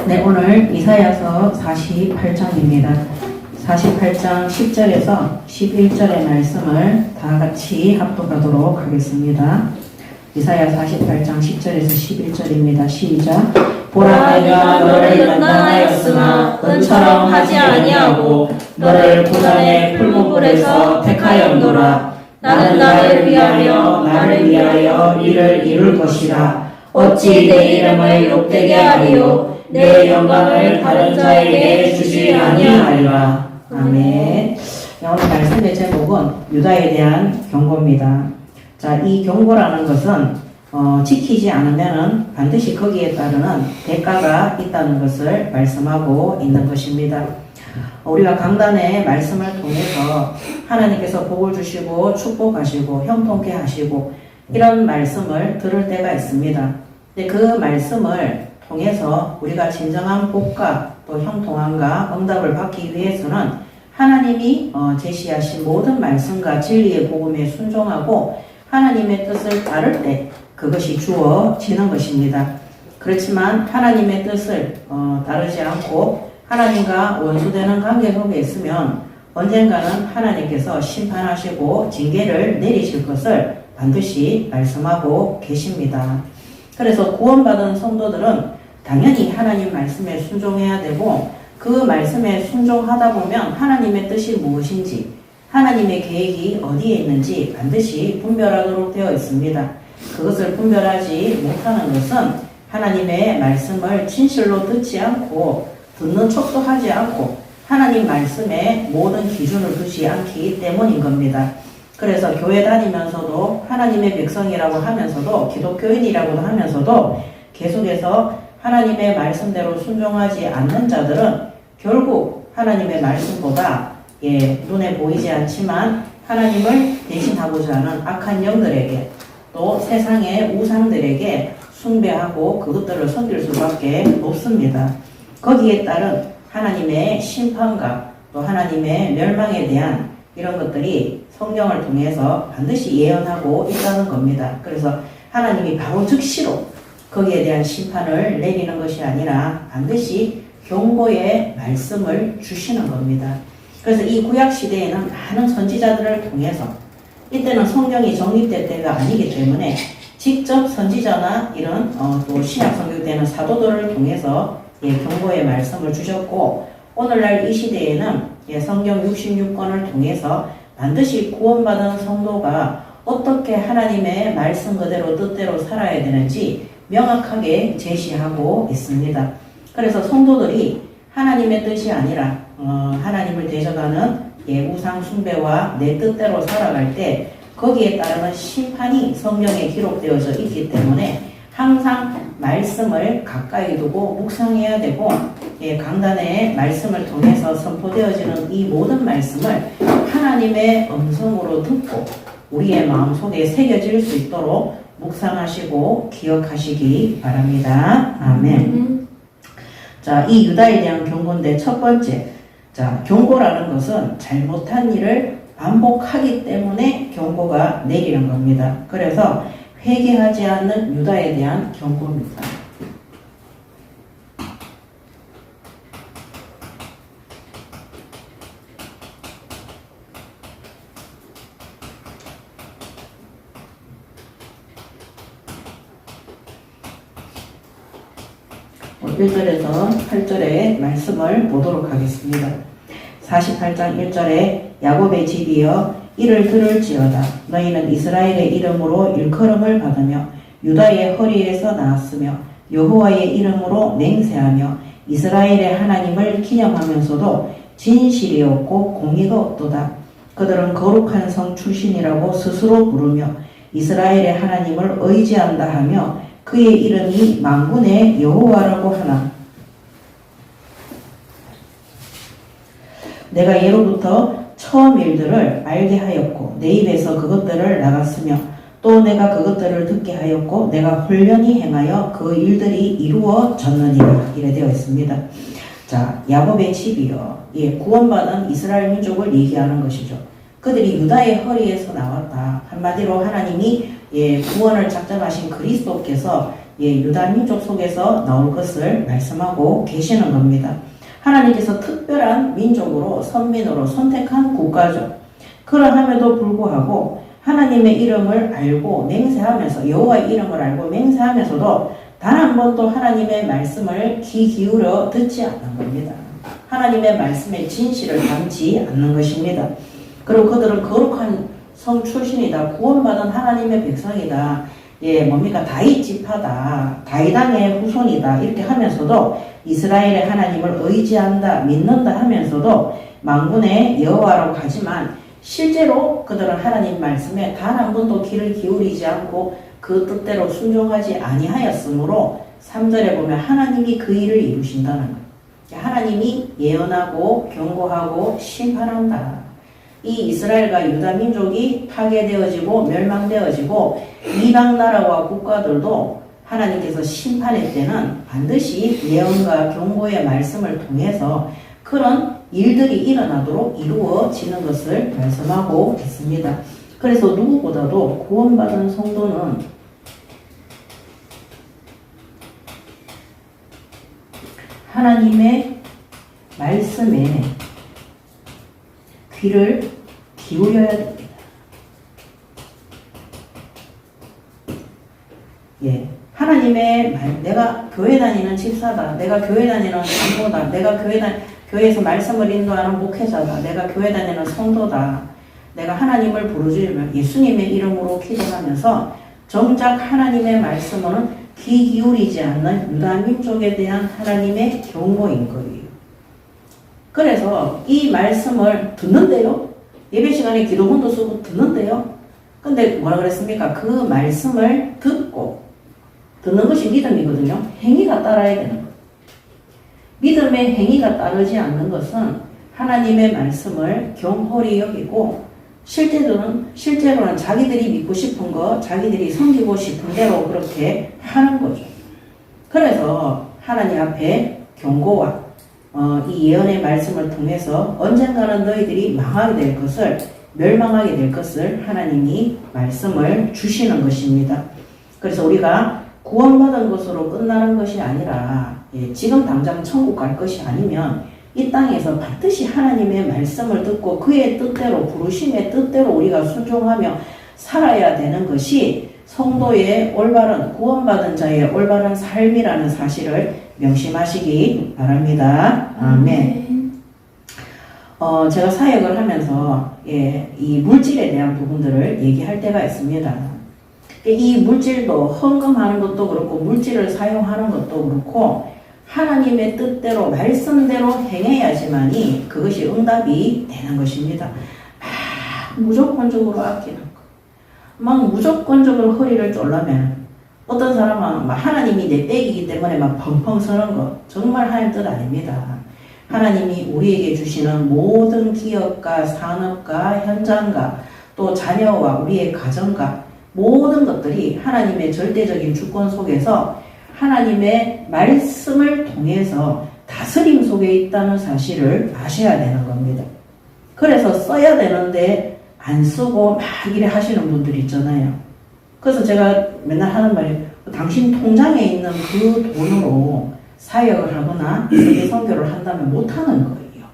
네, 오늘 이사야서 48장입니다. 48장 10절에서 11절의 말씀을 다 같이 합독하도록 하겠습니다. 이사야 48장 10절에서 11절입니다. 시작. 보라, 내가 너를 연단하였으나 은처럼 하지 아니하고 너를 고난의 풀무불에서 택하였노라. 나는 나를 위하여 이를 이룰 것이라. 어찌 내 이름을 욕되게 하리요 내 영광을 다른 자에게 주지 아니하리라. 아멘. 오늘 말씀의 제목은 유다에 대한 경고입니다. 자, 이 경고라는 것은 지키지 않으면은 반드시 거기에 따르는 대가가 있다는 것을 말씀하고 있는 것입니다. 우리가 강단의 말씀을 통해서 하나님께서 복을 주시고 축복하시고 형통케 하시고 이런 말씀을 들을 때가 있습니다. 근데 그 말씀을 통해서 우리가 진정한 복과 또 형통함과 응답을 받기 위해서는 하나님이 제시하신 모든 말씀과 진리의 복음에 순종하고 하나님의 뜻을 따를 때 그것이 주어지는 것입니다. 그렇지만 하나님의 뜻을 따르지 않고 하나님과 원수되는 관계 속에 있으면 언젠가는 하나님께서 심판하시고 징계를 내리실 것을 반드시 말씀하고 계십니다. 그래서 구원받은 성도들은 당연히 하나님 말씀에 순종해야 되고 그 말씀에 순종하다 보면 하나님의 뜻이 무엇인지 하나님의 계획이 어디에 있는지 반드시 분별하도록 되어 있습니다. 그것을 분별하지 못하는 것은 하나님의 말씀을 진실로 듣지 않고 듣는 척도 하지 않고 하나님 말씀에 모든 기준을 두지 않기 때문인 겁니다. 그래서 교회 다니면서도 하나님의 백성이라고 하면서도 기독교인이라고 하면서도 계속해서 하나님의 말씀대로 순종하지 않는 자들은 결국 하나님의 말씀보다 눈에 보이지 않지만 하나님을 대신하고자 하는 악한 영들에게 또 세상의 우상들에게 숭배하고 그것들을 섬길 수밖에 없습니다. 거기에 따른 하나님의 심판과 또 하나님의 멸망에 대한 이런 것들이 성경을 통해서 반드시 예언하고 있다는 겁니다. 그래서 하나님이 바로 즉시로 거기에 대한 심판을 내리는 것이 아니라 반드시 경고의 말씀을 주시는 겁니다. 그래서 이 구약시대에는 많은 선지자들을 통해서 이때는 성경이 정립될 때가 아니기 때문에 직접 선지자나 이런 또 신약 성경 때는 사도들을 통해서 경고의 말씀을 주셨고 오늘날 이 시대에는 성경 66권을 통해서 반드시 구원받은 성도가 어떻게 하나님의 말씀 그대로 뜻대로 살아야 되는지 명확하게 제시하고 있습니다. 그래서 성도들이 하나님의 뜻이 아니라 하나님을 대적하는 우상 숭배와 내 뜻대로 살아갈 때 거기에 따르는 심판이 성경에 기록되어져 있기 때문에 항상 말씀을 가까이 두고 묵상해야 되고 강단의 말씀을 통해서 선포되어지는 이 모든 말씀을 하나님의 음성으로 듣고 우리의 마음속에 새겨질 수 있도록 묵상하시고 기억하시기 바랍니다. 아멘. 자, 이 유다에 대한 경고인데 첫 번째, 자, 경고라는 것은 잘못한 일을 반복하기 때문에 경고가 내리는 겁니다. 그래서 회개하지 않는 유다에 대한 경고입니다. 뭐 1절에서 8절의 말씀을 보도록 하겠습니다. 48장 1절에 야곱의 집이여 이를 들을지어다. 너희는 이스라엘의 이름으로 일컬음을 받으며 유다의 허리에서 나왔으며 여호와의 이름으로 맹세하며 이스라엘의 하나님을 기념하면서도 진실이 없고 공의가 없도다. 그들은 거룩한 성 출신이라고 스스로 부르며 이스라엘의 하나님을 의지한다 하며 그의 이름이 만군의 여호와라고 하나. 내가 예로부터 처음 일들을 알게 하였고 내 입에서 그것들을 나갔으며 또 내가 그것들을 듣게 하였고 내가 홀련히 행하여 그 일들이 이루어졌느니라. 이래 되어 있습니다. 자, 야곱의 집이요. 구원받은 이스라엘 민족을 얘기하는 것이죠. 그들이 유다의 허리에서 나왔다. 한마디로 하나님이 구원을 작정하신 그리스도께서 유다 민족 속에서 나올 것을 말씀하고 계시는 겁니다. 하나님께서 특별한 민족으로 선민으로 선택한 국가죠. 그러함에도 불구하고 하나님의 이름을 알고 맹세하면서 여호와의 이름을 알고 맹세하면서도 단 한 번도 하나님의 말씀을 귀 기울여 듣지 않는 겁니다. 하나님의 말씀의 진실을 담지 않는 것입니다. 그리고 그들은 거룩한 성 출신이다. 구원받은 하나님의 백성이다. 뭡니까? 다윗 지파다. 다윗왕의 후손이다. 이렇게 하면서도 이스라엘의 하나님을 의지한다, 믿는다 하면서도 만군의 여호와로 가지만 실제로 그들은 하나님 말씀에 단 한 번도 귀를 기울이지 않고 그 뜻대로 순종하지 아니하였으므로 3절에 보면 하나님이 그 일을 이루신다는 거예요. 하나님이 예언하고 경고하고 심판한다. 이 이스라엘과 유다 민족이 파괴되어지고 멸망되어지고 이방 나라와 국가들도 하나님께서 심판의 때는 반드시 예언과 경고의 말씀을 통해서 그런 일들이 일어나도록 이루어지는 것을 말씀하고 있습니다. 그래서 누구보다도 구원받은 성도는 하나님의 말씀에 귀를 기울여야 됩니다. 하나님의 말, 내가 교회 다니는 집사다, 내가 교회 다니는 장로다, 내가 교회에서 말씀을 인도하는 목회자다, 내가 교회 다니는 성도다, 내가 하나님을 부르짖으며 예수님의 이름으로 기도하면서 정작 하나님의 말씀은 귀 기울이지 않는 유다 민족에 대한 하나님의 경고인 거예요. 그래서 이 말씀을 듣는데요. 예배 시간에 기도문도 쓰고 듣는데요. 근데 뭐라 그랬습니까? 그 말씀을 듣고 듣는 것이 믿음이거든요. 행위가 따라야 되는 거예요. 믿음의 행위가 따르지 않는 것은 하나님의 말씀을 경홀히 여기고 실제로는 자기들이 믿고 싶은 거, 자기들이 섬기고 싶은 대로 그렇게 하는 거죠. 그래서 하나님 앞에 경고와 이 예언의 말씀을 통해서 언젠가는 너희들이 망하게 될 것을, 멸망하게 될 것을 하나님이 말씀을 주시는 것입니다. 그래서 우리가 구원받은 것으로 끝나는 것이 아니라 지금 당장 천국 갈 것이 아니면 이 땅에서 반드시 하나님의 말씀을 듣고 그의 뜻대로, 부르심의 뜻대로 우리가 순종하며 살아야 되는 것이 성도의 올바른, 구원받은 자의 올바른 삶이라는 사실을 명심하시기 바랍니다. 아멘. 제가 사역을 하면서 이 물질에 대한 부분들을 얘기할 때가 있습니다. 이 물질도 헌금하는 것도 그렇고 물질을 사용하는 것도 그렇고 하나님의 뜻대로 말씀대로 행해야지만이 그것이 응답이 되는 것입니다. 막 무조건적으로 아끼는 거, 막 무조건적으로 허리를 쫄라매는, 어떤 사람은 막 하나님이 내 빽이기 때문에 막 펑펑 서는 거, 정말 하나님 뜻 아닙니다. 하나님이 우리에게 주시는 모든 기업과 산업과 현장과 또 자녀와 우리의 가정과 모든 것들이 하나님의 절대적인 주권 속에서 하나님의 말씀을 통해서 다스림 속에 있다는 사실을 아셔야 되는 겁니다. 그래서 써야 되는데 안 쓰고 막 이래 하시는 분들 있잖아요. 그래서 제가 맨날 하는 말이 당신 통장에 있는 그 돈으로 사역을 하거나 세계 선교를 한다면 못하는 거예요.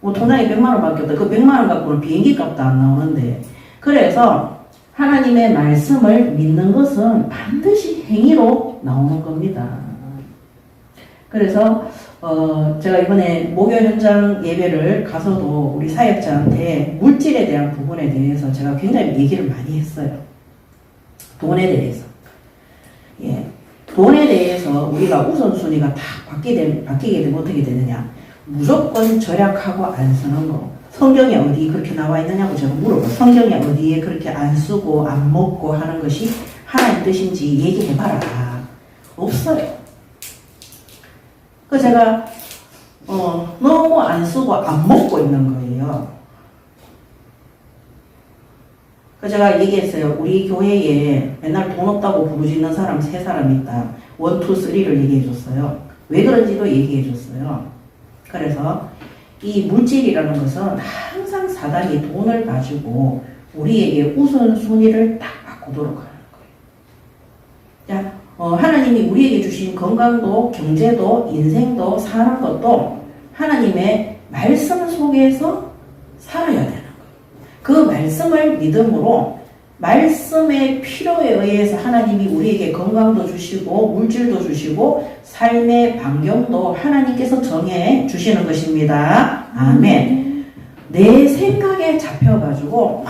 뭐 통장에 100만 원밖에 없다. 그 100만 원 갖고는 비행기 값도 안 나오는데. 그래서 하나님의 말씀을 믿는 것은 반드시 행위로 나오는 겁니다. 그래서 제가 이번에 목요 현장 예배를 가서도 우리 사역자한테 물질에 대한 부분에 대해서 제가 굉장히 얘기를 많이 했어요. 돈에 대해서. 돈에 대해서 우리가 우선순위가 다 바뀌게 되면 어떻게 되느냐. 무조건 절약하고 안 쓰는 거. 성경에 어디 그렇게 나와 있느냐고 제가 물어봐요. 성경에 어디에 그렇게 안 쓰고 안 먹고 하는 것이 하나님 뜻인지 얘기해봐라. 없어요. 그 제가 너무 안 쓰고 안 먹고 있는 거예요. 그 제가 얘기했어요. 우리 교회에 맨날 돈 없다고 부르짖는 사람 3사람 있다. 1, 2, 3를 얘기해줬어요. 왜 그런지도 얘기해줬어요. 그래서 이 물질이라는 것은 항상 사단이 돈을 가지고 우리에게 우선순위를 딱 바꾸도록 하는 거예요. 자, 하나님이 우리에게 주신 건강도, 경제도, 인생도, 사는 것도 하나님의 말씀 속에서 살아야 되는 거예요. 그 말씀을 믿음으로 말씀의 필요에 의해서 하나님이 우리에게 건강도 주시고 물질도 주시고 삶의 반경도 하나님께서 정해 주시는 것입니다. 아멘. 내 생각에 잡혀가지고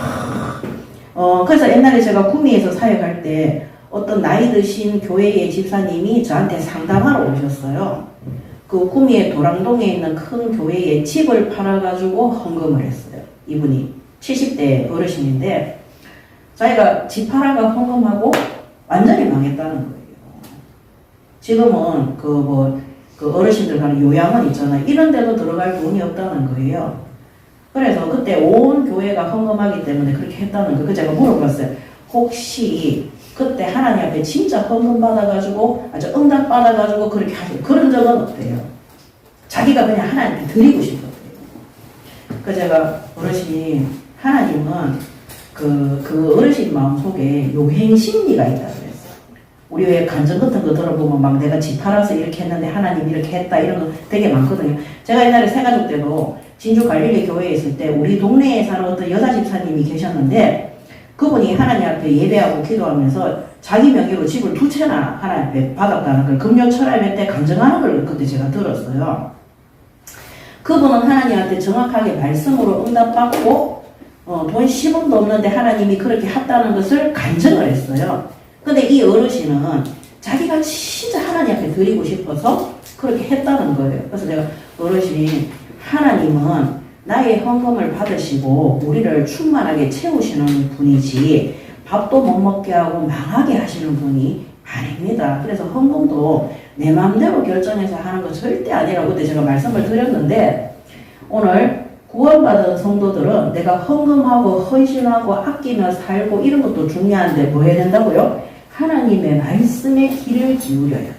그래서 옛날에 제가 구미에서 사역할 때 어떤 나이 드신 교회의 집사님이 저한테 상담하러 오셨어요. 그 구미의 도랑동에 있는 큰 교회에 집을 팔아가지고 헌금을 했어요. 이분이 70대 어르신인데 자기가 집 팔아가 헌금하고 완전히 망했다는 거예요. 지금은 그 어르신들 가는 요양원 있잖아요. 이런 데도 들어갈 돈이 없다는 거예요. 그래서 그때 온 교회가 헌금하기 때문에 그렇게 했다는 거예요. 제가 물어봤어요. 혹시 그때 하나님 앞에 진짜 헌금 받아가지고 아주 응답 받아가지고 그렇게 하시고 그런 적은 없대요. 자기가 그냥 하나님께 드리고 싶었대요. 그래서 제가 어르신이 하나님은 그 어르신 마음속에 요행심리가 있다고 그랬어요. 우리 왜 간증 같은 거 들어보면 막 내가 집 팔아서 이렇게 했는데 하나님 이렇게 했다 이런 거 되게 많거든요. 제가 옛날에 새가족 때도 진주 갈릴리 교회에 있을 때 우리 동네에 사는 어떤 여자 집사님이 계셨는데 그분이 하나님 앞에 예배하고 기도하면서 자기 명의로 집을 2채나 하나님 앞에 받았다는 걸 금요철학회 때 간증하는 걸 그때 제가 들었어요. 그분은 하나님한테 정확하게 말씀으로 응답받고 돈 10원도 없는데 하나님이 그렇게 했다는 것을 간증을 했어요. 근데 이 어르신은 자기가 진짜 하나님 앞에 드리고 싶어서 그렇게 했다는 거예요. 그래서 내가 어르신이 하나님은 나의 헌금을 받으시고 우리를 충만하게 채우시는 분이지 밥도 못 먹게 하고 망하게 하시는 분이 아닙니다. 그래서 헌금도 내 마음대로 결정해서 하는 거 절대 아니라고 그때 제가 말씀을 드렸는데 오늘 구원받은 성도들은 내가 헌금하고 헌신하고 아끼며 살고 이런 것도 중요한데 뭐 해야 된다고요? 하나님의 말씀에 귀를 기울여야 돼요.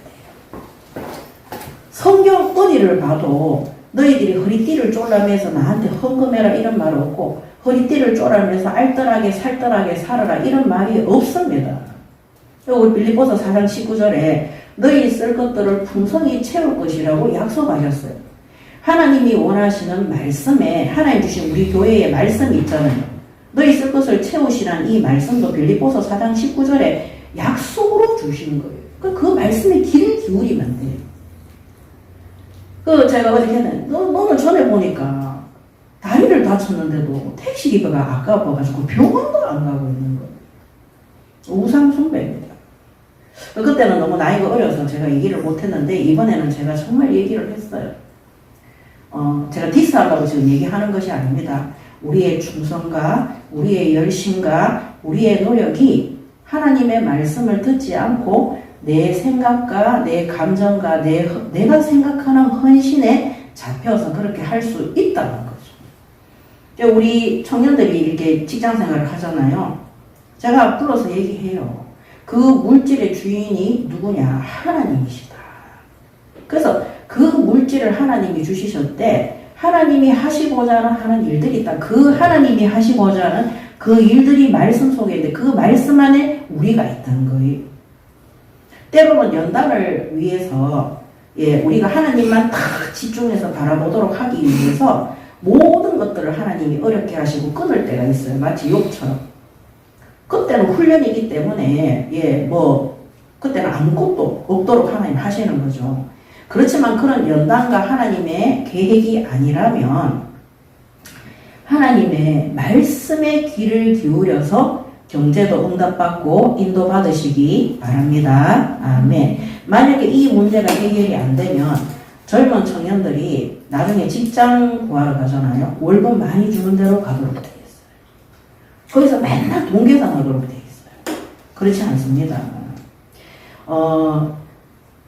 성경 어디를 봐도 너희들이 허리띠를 졸라매서 나한테 헌금해라 이런 말 없고 허리띠를 졸라매서 알뜰하게 살뜰하게 살아라 이런 말이 없습니다. 우리 빌립보서 4장 19절에 너희 쓸 것들을 풍성히 채울 것이라고 약속하셨어요. 하나님이 원하시는 말씀에 하나님 주신 우리 교회의 말씀이 있잖아요. 너희 쓸 것을 채우시라는 이 말씀도 빌립보서 4장 19절에 약속으로 주시는 거예요. 그 말씀에 귀를 기울이면 돼요. 제가 어저께 했는데 너는 전에 보니까 다리를 다쳤는데도 택시기가 아까워가지고 병원도 안 가고 있는 거예요. 우상숭배입니다. 그때는 너무 나이가 어려서 제가 얘기를 못했는데 이번에는 제가 정말 얘기를 했어요. 제가 디스하려고 지금 얘기하는 것이 아닙니다. 우리의 충성과 우리의 열심과 우리의 노력이 하나님의 말씀을 듣지 않고 내 생각과 내 감정과 내가 생각하는 헌신에 잡혀서 그렇게 할 수 있다는 거죠. 우리 청년들이 이렇게 직장 생활을 하잖아요. 제가 불러서 얘기해요. 그 물질의 주인이 누구냐? 하나님이시다. 그래서 그 물질을 하나님이 주시셨대. 하나님이 하시고자 하는 일들이 있다. 그 하나님이 하시고자 하는 그 일들이 말씀 속에 있는데 그 말씀 안에 우리가 있다는 거예요. 때로는 연단을 위해서 우리가 하나님만 딱 집중해서 바라보도록 하기 위해서 모든 것들을 하나님이 어렵게 하시고 끊을 때가 있어요. 마치 욥처럼. 그때는 훈련이기 때문에 그때는 아무것도 없도록 하나님 하시는 거죠. 그렇지만 그런 연단과 하나님의 계획이 아니라면 하나님의 말씀에 귀를 기울여서 경제도 응답받고 인도받으시기 바랍니다. 아멘. 만약에 이 문제가 해결이 안 되면 젊은 청년들이 나중에 직장 구하러 가잖아요. 월급 많이 주는 대로 가도록 되어 있어요. 거기서 맨날 돈 계산하도록 되어 있어요. 그렇지 않습니다.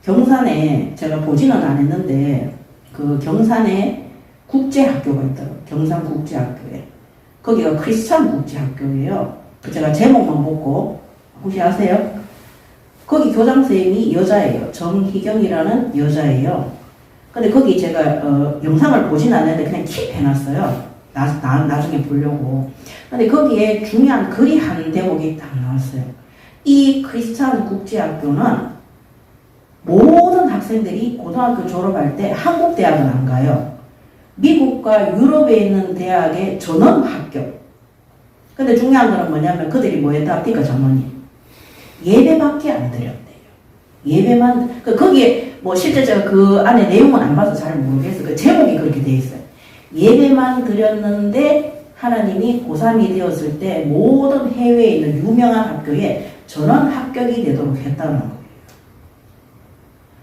경산에 제가 보지는 않았는데 그 경산에 국제학교가 있더라고요. 경산국제학교에. 거기가 크리스찬 국제학교예요. 제가 제목만 보고 혹시 아세요? 거기 교장선생님이 여자예요. 정희경이라는 여자예요. 근데 거기 제가 영상을 보진 않았는데 그냥 킵해놨어요. 나중에 보려고. 근데 거기에 중요한 글이 한 대목이 딱 나왔어요. 이 크리스찬 국제학교는 모든 학생들이 고등학교 졸업할 때 한국 대학은 안 가요. 미국과 유럽에 있는 대학에 전원 합격. 근데 중요한 거는 뭐냐면 그들이 뭐 했다 합니까, 전원이? 예배밖에 안 드렸대요. 예배만, 거기에 뭐 실제 제가 그 안에 내용은 안 봐서 잘 모르겠어요. 그 제목이 그렇게 돼 있어요. 예배만 드렸는데 하나님이 고3이 되었을 때 모든 해외에 있는 유명한 학교에 전원 합격이 되도록 했다는 거예요.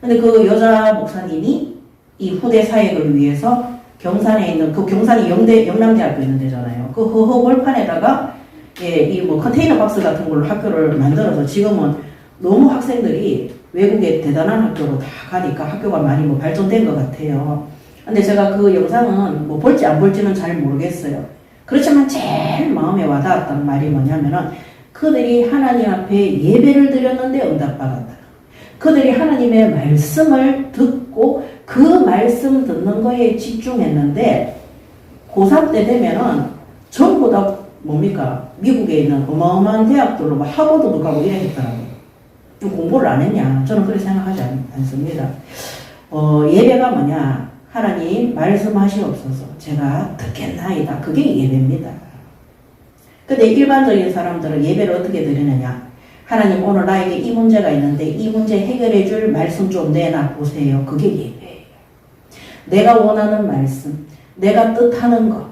근데 그 여자 목사님이 이 후대 사역을 위해서 경산에 있는, 그 경산이 영남대학교 있는 데잖아요. 그 벌판에다가 이 뭐 컨테이너 박스 같은 걸로 학교를 만들어서 지금은 너무 학생들이 외국에 대단한 학교로 다 가니까 학교가 많이 뭐 발전된 것 같아요. 근데 제가 그 영상은 뭐 볼지 안 볼지는 잘 모르겠어요. 그렇지만 제일 마음에 와닿았던 말이 뭐냐면은 그들이 하나님 앞에 예배를 드렸는데 응답받았다. 그들이 하나님의 말씀을 듣고 그 말씀 듣는 거에 집중했는데 고3 때 되면은 전부 다 뭡니까? 미국에 있는 어마어마한 대학들로 뭐 하버드도 가고 이랬더라고요. 공부를 안 했냐? 저는 그렇게 생각하지 않습니다. 예배가 뭐냐? 하나님 말씀하시옵소서. 제가 듣겠나이다. 그게 예배입니다. 근데 일반적인 사람들은 예배를 어떻게 드리느냐? 하나님 오늘 나에게 이 문제가 있는데 이 문제 해결해 줄 말씀 좀 내놔 보세요. 그게 예배예요. 내가 원하는 말씀, 내가 뜻하는 것,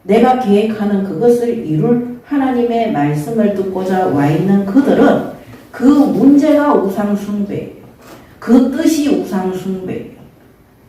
내가 계획하는 그것을 이룰 하나님의 말씀을 듣고자 와 있는 그들은 그 문제가 우상숭배예요. 그 뜻이 우상숭배예요.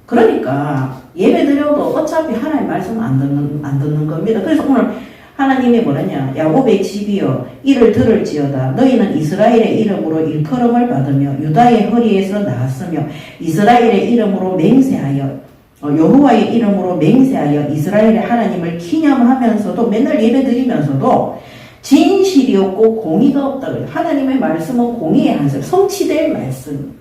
그러니까 예배 드려도 어차피 하나님 말씀 안 듣는 겁니다. 그래서 오늘 하나님이 뭐라냐? 야곱의 집이여 이를 들을지어다. 너희는 이스라엘의 이름으로 일컬음을 받으며 유다의 허리에서 나왔으며 이스라엘의 이름으로 맹세하여 여호와의 이름으로 맹세하여 이스라엘의 하나님을 기념하면서도 맨날 예배 드리면서도 진실이 없고 공의가 없다. 하나님의 말씀은 공의의 한설, 성취될 말씀.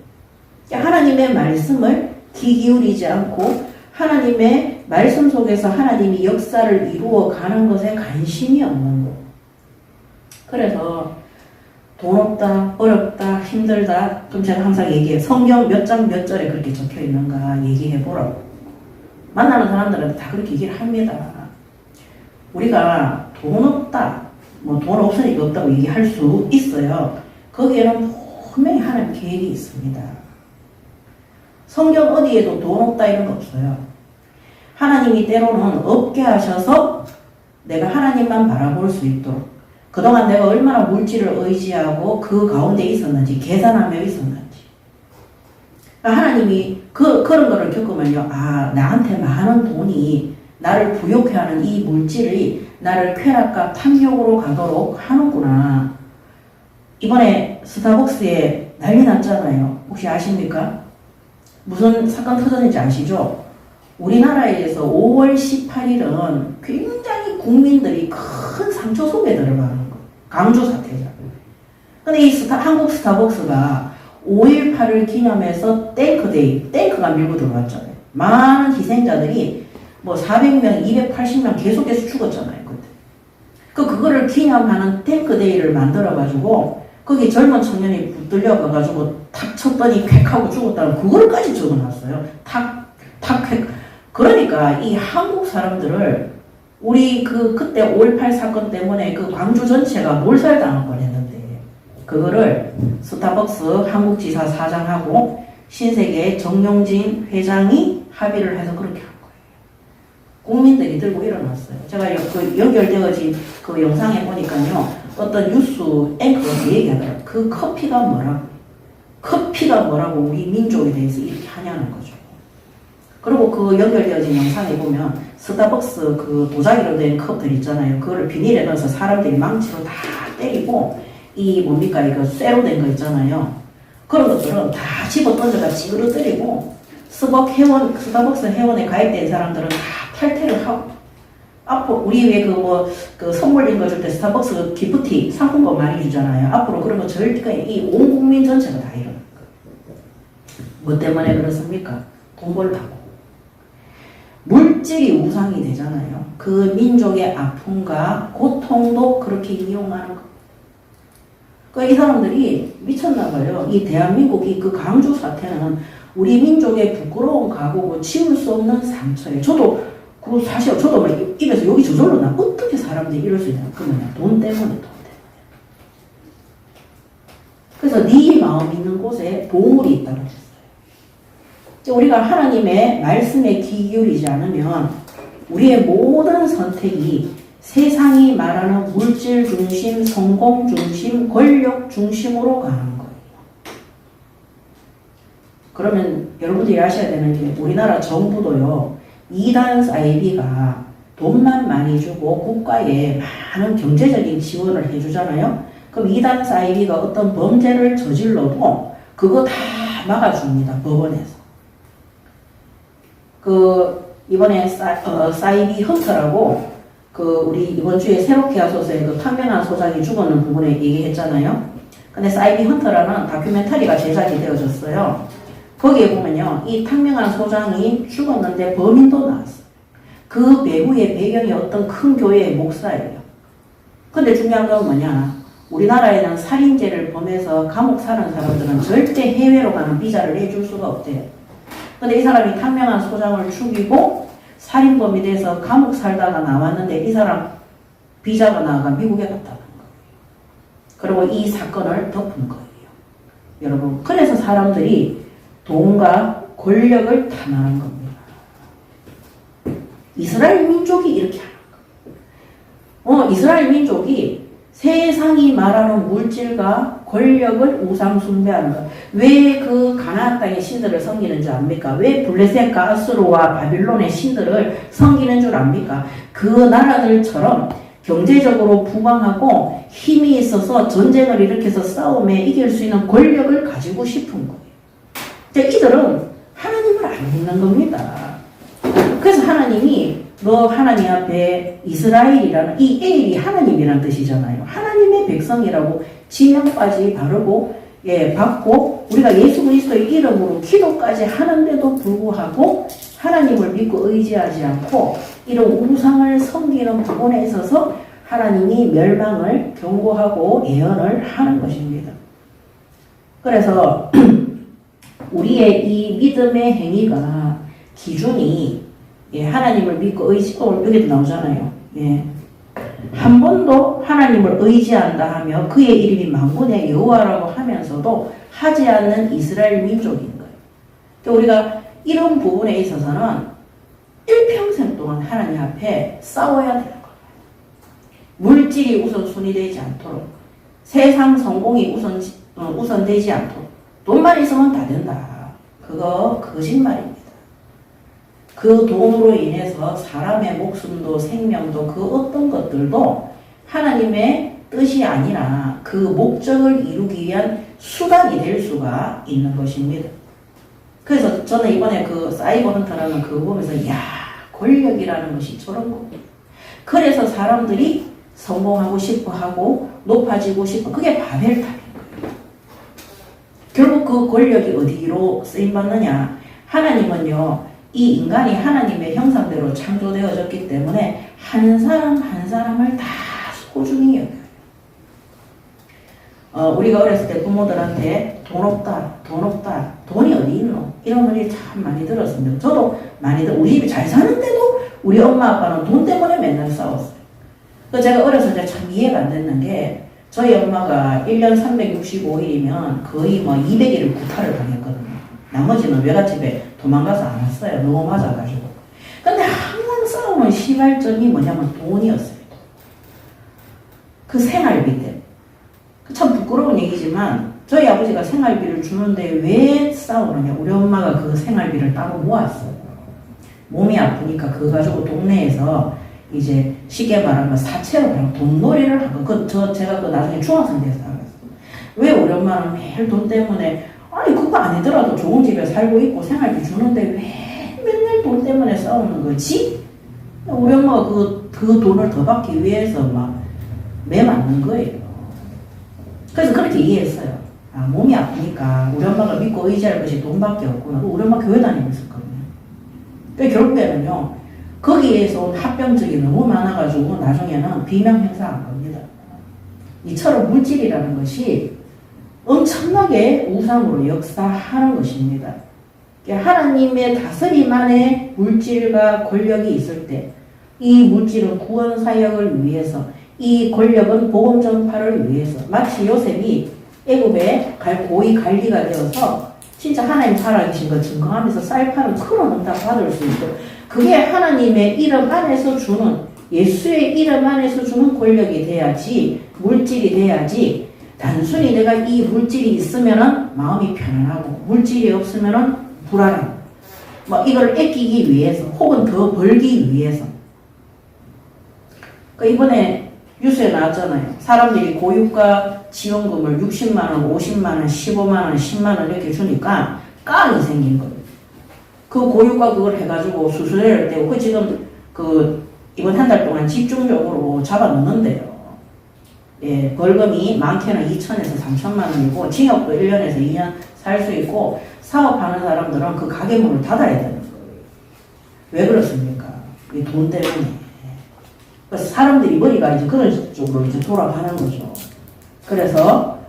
하나님의 말씀을 귀 기울이지 않고 하나님의 말씀 속에서 하나님이 역사를 이루어 가는 것에 관심이 없는 것. 그래서 돈 없다, 어렵다, 힘들다. 좀 제가 항상 얘기해요. 성경 몇 장 몇 절에 그렇게 적혀 있는가 얘기해보라고. 만나는 사람들은 다 그렇게 얘기를 합니다. 우리가 돈 없다, 뭐 돈 없으니까 없다고 얘기할 수 있어요. 거기에는 분명히 하나님 계획이 있습니다. 성경 어디에도 돈 없다 이런 거 없어요. 하나님이 때로는 없게 하셔서 내가 하나님만 바라볼 수 있도록 그동안 내가 얼마나 물질을 의지하고 그 가운데 있었는지 계산하며 있었는지 하나님이 그런 거를 겪으면요, 아, 나한테 많은 돈이 나를 부욕해 하는 이 물질이 나를 쾌락과 탐욕으로 가도록 하는구나. 이번에 스타벅스에 난리 났잖아요. 혹시 아십니까? 무슨 사건 터졌는지 아시죠? 우리나라에서 5월 18일은 굉장히 국민들이 큰 상처 속에 들어가는 거. 강조 사태죠. 근데 이 한국 스타벅스가 5.18을 기념해서 탱크데이, 탱크가 밀고 들어왔잖아요. 많은 희생자들이 뭐 400명, 280명 계속해서 죽었잖아요, 그때. 그거를 기념하는 탱크데이를 만들어가지고, 거기 젊은 청년이 붙들려가가지고 탁 쳤더니 쾌 하고 죽었다는 그걸까지 적어놨어요. 탁 쾌. 그러니까 이 한국 사람들을 우리 그때 5.18 사건 때문에 그 광주 전체가 몰살당할 뻔했는데, 그거를 스타벅스 한국지사 사장하고 신세계 정용진 회장이 합의를 해서 그렇게 한 거예요. 국민들이 들고 일어났어요. 제가 그 연결되어진 그 영상에 보니까요, 어떤 뉴스 앵커가 얘기하더라고요. 그 커피가 뭐라고 우리 민족에 대해서 이렇게 하냐는 거죠. 그리고 그 연결되어진 영상에 보면 스타벅스 그 도자기로 된 컵들 있잖아요. 그거를 비닐에 넣어서 사람들이 망치로 다 때리고 이 뭡니까 이거 쇠로 된 거 있잖아요. 그런 것들은 다 집어 던져가 찌그러뜨리고 스타벅스 회원에 가입된 사람들은 다 탈퇴를 하고 앞으로 우리 왜 그 선물 인거 줄 때 스타벅스 기프티 상품권 많이 주잖아요. 앞으로 그런 거 절대 이 온 국민 전체가 다 이러는 거예요. 뭐 때문에 그렇습니까? 돈 벌라고. 물질이 우상이 되잖아요. 그 민족의 아픔과 고통도 그렇게 이용하는 거. 이 사람들이 미쳤나 봐요. 이 대한민국이 그 강주 사태는 우리 민족의 부끄러운 과거고 지울 수 없는 상처예요. 저도 사실 저도 막 입에서 여기 저절로 나 어떻게 사람들이 이럴 수 있냐. 그러면 돈 때문에. 그래서 네 마음 있는 곳에 보물이 있다고 했어요. 우리가 하나님의 말씀에 귀 기울이지 않으면 우리의 모든 선택이 세상이 말하는 물질 중심, 성공 중심, 권력 중심으로 가는 거예요. 그러면 여러분들이 아셔야 되는 게 우리나라 정부도요. 이단 사이비가 돈만 많이 주고 국가에 많은 경제적인 지원을 해주잖아요. 그럼 이단 사이비가 어떤 범죄를 저질러도 그거 다 막아줍니다. 법원에서. 이번에 사이비 헌터라고 우리 이번 주에 새롭게 하소서에 탕명한 소장이 죽었는 부분에 얘기했잖아요. 근데 사이비 헌터라는 다큐멘터리가 제작이 되어졌어요. 거기에 보면요. 이 탕명한 소장이 죽었는데 범인도 나왔어요. 그 배후의 배경이 어떤 큰 교회의 목사예요. 근데 중요한 건 뭐냐. 우리나라에는 살인죄를 범해서 감옥 사는 사람들은 절대 해외로 가는 비자를 내줄 수가 없대요. 근데 이 사람이 탕명한 소장을 죽이고 살인범이 돼서 감옥 살다가 나왔는데 이 사람 비자가 나가 미국에 갔다는 거예요. 그리고 이 사건을 덮은 거예요. 여러분, 그래서 사람들이 돈과 권력을 탐하는 겁니다. 이스라엘 민족이 이렇게 하는 거예요. 이스라엘 민족이 세상이 말하는 물질과 권력을 우상 숭배하는 것. 왜 그 가나안 땅의 신들을 섬기는 줄 압니까? 왜 블레셋과 아수르와 바빌론의 신들을 섬기는 줄 압니까? 그 나라들처럼 경제적으로 부강하고 힘이 있어서 전쟁을 일으켜서 싸움에 이길 수 있는 권력을 가지고 싶은 거예요. 이들은 하나님을 안 믿는 겁니다. 그래서 하나님이 너 하나님 앞에 이스라엘이라는 이 엘이 하나님이라는 뜻이잖아요. 하나님의 백성이라고 지명까지 바르고 받고 우리가 예수 그리스도의 이름으로 기도까지 하는데도 불구하고 하나님을 믿고 의지하지 않고 이런 우상을 섬기는 부분에 있어서 하나님이 멸망을 경고하고 예언을 하는 것입니다. 그래서 우리의 이 믿음의 행위가 기준이 하나님을 믿고 여기도 나오잖아요. 한 번도 하나님을 의지한다 하며 그의 이름이 만군의 여호와라고 하면서도 하지 않는 이스라엘 민족인 거예요. 우리가 이런 부분에 있어서는 일평생 동안 하나님 앞에 싸워야 되는 거예요. 물질이 우선순위 되지 않도록 세상 성공이 우선되지 않도록 돈만 있으면 다 된다. 그거 거짓말입니다. 그 돈으로 인해서 사람의 목숨도 생명도 그 어떤 것들도 하나님의 뜻이 아니라 그 목적을 이루기 위한 수단이 될 수가 있는 것입니다. 그래서 저는 이번에 사이버 헌터라는 그거 보면서 권력이라는 것이 저런 겁니다. 그래서 사람들이 성공하고 싶어 하고 높아지고 싶어. 그게 바벨탑인 거예요. 결국 그 권력이 어디로 쓰임받느냐. 하나님은요. 이 인간이 하나님의 형상대로 창조되어졌기 때문에 한 사람 한 사람을 다 소중히 여겨요. 우리가 어렸을 때 부모들한테 돈 없다, 돈이 어디 있노? 이런 말이 참 많이 들었습니다. 저도 많이 우리 집이 잘 사는데도 우리 엄마 아빠는 돈 때문에 맨날 싸웠어요. 제가 어렸을 때 참 이해가 안 됐는 게 저희 엄마가 1년 365일이면 거의 200일을 구타를 당했거든요. 나머지는 외갓집에 도망가서 안 왔어요. 너무 맞아가지고. 근데 항상 싸움은 시발점이 뭐냐면 돈이었어요. 그 생활비 때문에. 참 부끄러운 얘기지만 저희 아버지가 생활비를 주는데 왜 싸우느냐. 우리 엄마가 그 생활비를 따로 모았어요. 몸이 아프니까 그거 가지고 동네에서 이제 쉽게 말하면 사채로 돈놀이를 하고 제가 나중에 중학생 돼서 알았어요. 왜 우리 엄마는 매일 돈 때문에 아니 그거 아니더라도 좋은 집에 살고 있고 생활비 주는데 왜 맨날 돈 때문에 싸우는 거지? 우리 엄마가 그 돈을 더 받기 위해서 매 맞는 거예요. 그래서 그렇게 이해했어요. 몸이 아프니까 우리 엄마가 믿고 의지할 것이 돈밖에 없구나. 우리 엄마 교회 다니고 있었거든요. 결국에는요. 거기에서 온 합병증이 너무 많아가지고 나중에는 비명 행사한 겁니다. 이처럼 물질이라는 것이 엄청나게 우상으로 역사하는 것입니다. 하나님의 다스림 안에 물질과 권력이 있을 때 이 물질은 구원 사역을 위해서, 이 권력은 복음 전파를 위해서, 마치 요셉이 애굽에 고위 관리가 되어서 진짜 하나님 살아계신 것 증거하면서 쌀판은 큰원은 다 받을 수 있도록, 그게 하나님의 이름 안에서 주는, 예수의 이름 안에서 주는 권력이 돼야지, 물질이 돼야지. 단순히 내가 이 물질이 있으면은 마음이 편안하고 물질이 없으면은 불안하고 뭐 이걸 아끼기 위해서 혹은 더 벌기 위해서. 이번에 뉴스에 나왔잖아요. 사람들이 고유가 지원금을 60만원, 50만원, 15만원, 10만원 이렇게 주니까 깡이 생긴 거예요. 그 고유가 그걸 해가지고 수수료를 떼고, 그 지금 이번 한 달 동안 집중적으로 잡아놓는데요. 예, 벌금이 많게는 2천에서 3천만 원이고, 징역도 1년에서 2년 살 수 있고, 사업하는 사람들은 그 가게 문을 닫아야 되는 거예요. 왜 그렇습니까? 이 돈 때문에. 그래서 사람들이 머리가 이제 그런 쪽으로 이제 돌아가는 거죠. 그래서,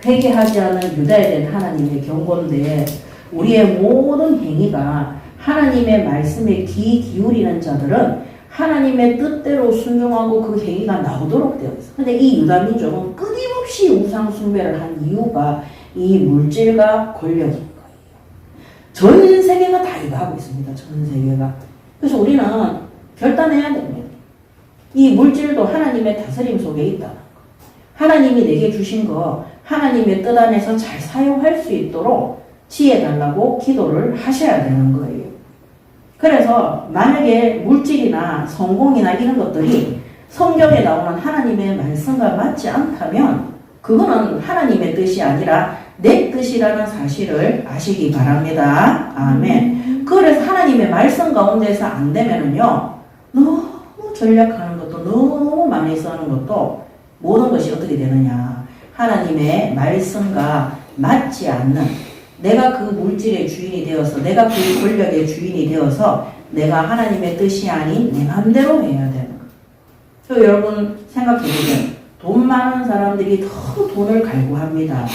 회개하지 않은 유다에 대한 하나님의 경고인데, 우리의 모든 행위가 하나님의 말씀에 귀 기울이는 자들은 하나님의 뜻대로 순종하고 그 행위가 나오도록 되어 있어요. 근데 이 유다 민족은 끊임없이 우상 숭배를 한 이유가 이 물질과 권력인 거예요. 전 세계가 다 이거 하고 있습니다. 전 세계가. 그래서 우리는 결단해야 됩니다. 이 물질도 하나님의 다스림 속에 있다. 하나님이 내게 주신 거 하나님의 뜻 안에서 잘 사용할 수 있도록 지혜 달라고 기도를 하셔야 되는 거예요. 그래서 만약에 물질이나 성공이나 이런 것들이 성경에 나오는 하나님의 말씀과 맞지 않다면 그거는 하나님의 뜻이 아니라 내 뜻이라는 사실을 아시기 바랍니다. 아멘. 그래서 하나님의 말씀 가운데서 안 되면은요, 너무 전략하는 것도 너무 많이 쓰는 것도 모든 것이 어떻게 되느냐. 하나님의 말씀과 맞지 않는, 내가 그 물질의 주인이 되어서, 내가 그 권력의 주인이 되어서 내가 하나님의 뜻이 아닌 내 맘대로 해야 되는 거예요. 여러분 생각해 보세요. 돈 많은 사람들이 더 돈을 갈구합니다.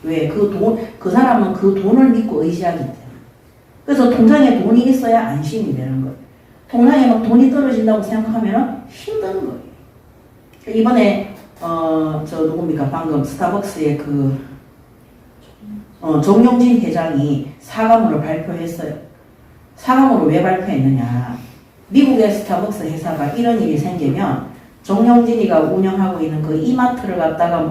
왜? 그 사람은 그 돈을 믿고 의지하기 때문에. 그래서 통장에 돈이 있어야 안심이 되는 거예요. 통장에 막 돈이 떨어진다고 생각하면 힘든 거예요. 이번에 누굽니까? 방금 스타벅스의 정용진 회장이 사과문을 발표했어요. 사과문을 왜 발표했느냐. 미국의 스타벅스 회사가 이런 일이 생기면 정용진이가 운영하고 있는 그 이마트를 갖다가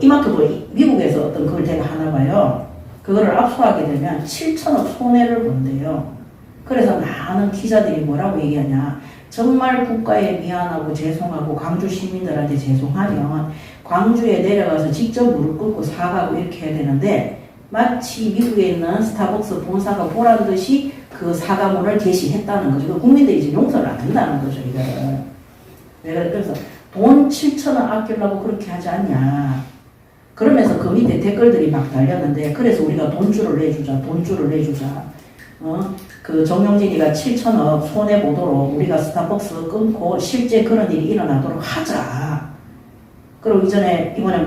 이마트도 미국에서 어떤 그걸 대가 하나 봐요. 그거를 압수하게 되면 7천억 손해를 본대요. 그래서 많은 기자들이 뭐라고 얘기하냐. 정말 국가에 미안하고 죄송하고 광주 시민들한테 죄송하면 광주에 내려가서 직접 무릎 꿇고 사과하고 이렇게 해야 되는데, 마치 미국에 있는 스타벅스 본사가 보란 듯이 그 사과문을 게시했다는 거죠. 국민들이 이제 용서를 안 한다는 거죠, 이거를. 그래서 돈 7천원 아끼려고 그렇게 하지 않냐. 그러면서 그 밑에 댓글들이 막 달렸는데, 그래서 우리가 돈줄을 내주자. 그 정용진이가 7천억 손해보도록 우리가 스타벅스 끊고 실제 그런 일이 일어나도록 하자. 그리고 이번에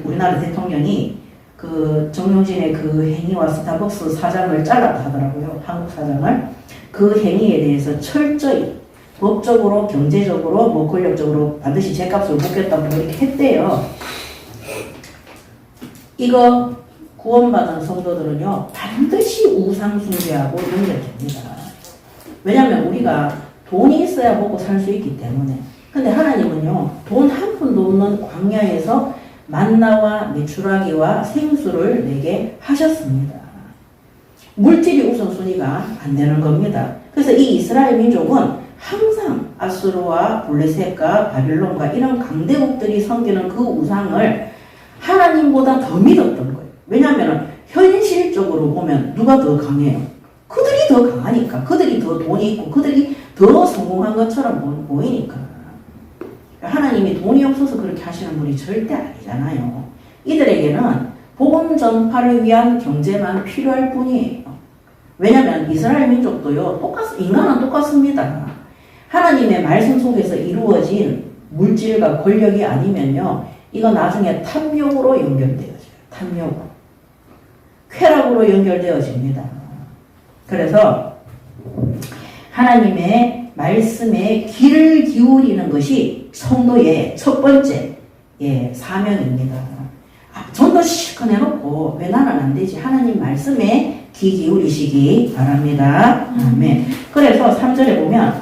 우리나라 대통령이 그 정용진의 그 행위와 스타벅스 사장을 잘랐다 하더라고요. 한국 사장을. 그 행위에 대해서 철저히 법적으로, 경제적으로, 권력적으로 반드시 죗값을 묻겠다고 이렇게 했대요. 이거 구원받은 성도들은요, 반드시 우상 숭배하고 연결됩니다. 왜냐하면 우리가 돈이 있어야 먹고 살 수 있기 때문에. 근데 하나님은요, 돈 한 푼도 없는 광야에서 만나와 메추라기와 생수를 내게 하셨습니다. 물질이 우선순위가 안 되는 겁니다. 그래서 이 이스라엘 민족은 항상 아수르와 블레셋과 바빌론과 이런 강대국들이 섬기는 그 우상을 하나님보다 더 믿었던 거예요. 왜냐하면 현실적으로 보면 누가 더 강해요? 그들이 더 강하니까. 그들이 더 돈이 있고 그들이 더 성공한 것처럼 보이니까. 하나님이 돈이 없어서 그렇게 하시는 분이 절대 아니잖아요. 이들에게는 복음 전파를 위한 경제만 필요할 뿐이에요. 왜냐하면 이스라엘 민족도요, 인간은 똑같습니다. 하나님의 말씀 속에서 이루어진 물질과 권력이 아니면요, 이거 나중에 탐욕으로 연결되어져요. 탐욕으로. 쾌락으로 연결되어집니다. 그래서 하나님의 말씀에 귀를 기울이는 것이 성도의 첫 번째 사명입니다. 전도 실컷 해놓고 왜 나는 안 되지? 하나님 말씀에 귀 기울이시기 바랍니다. 아멘. 그래서 3절에 보면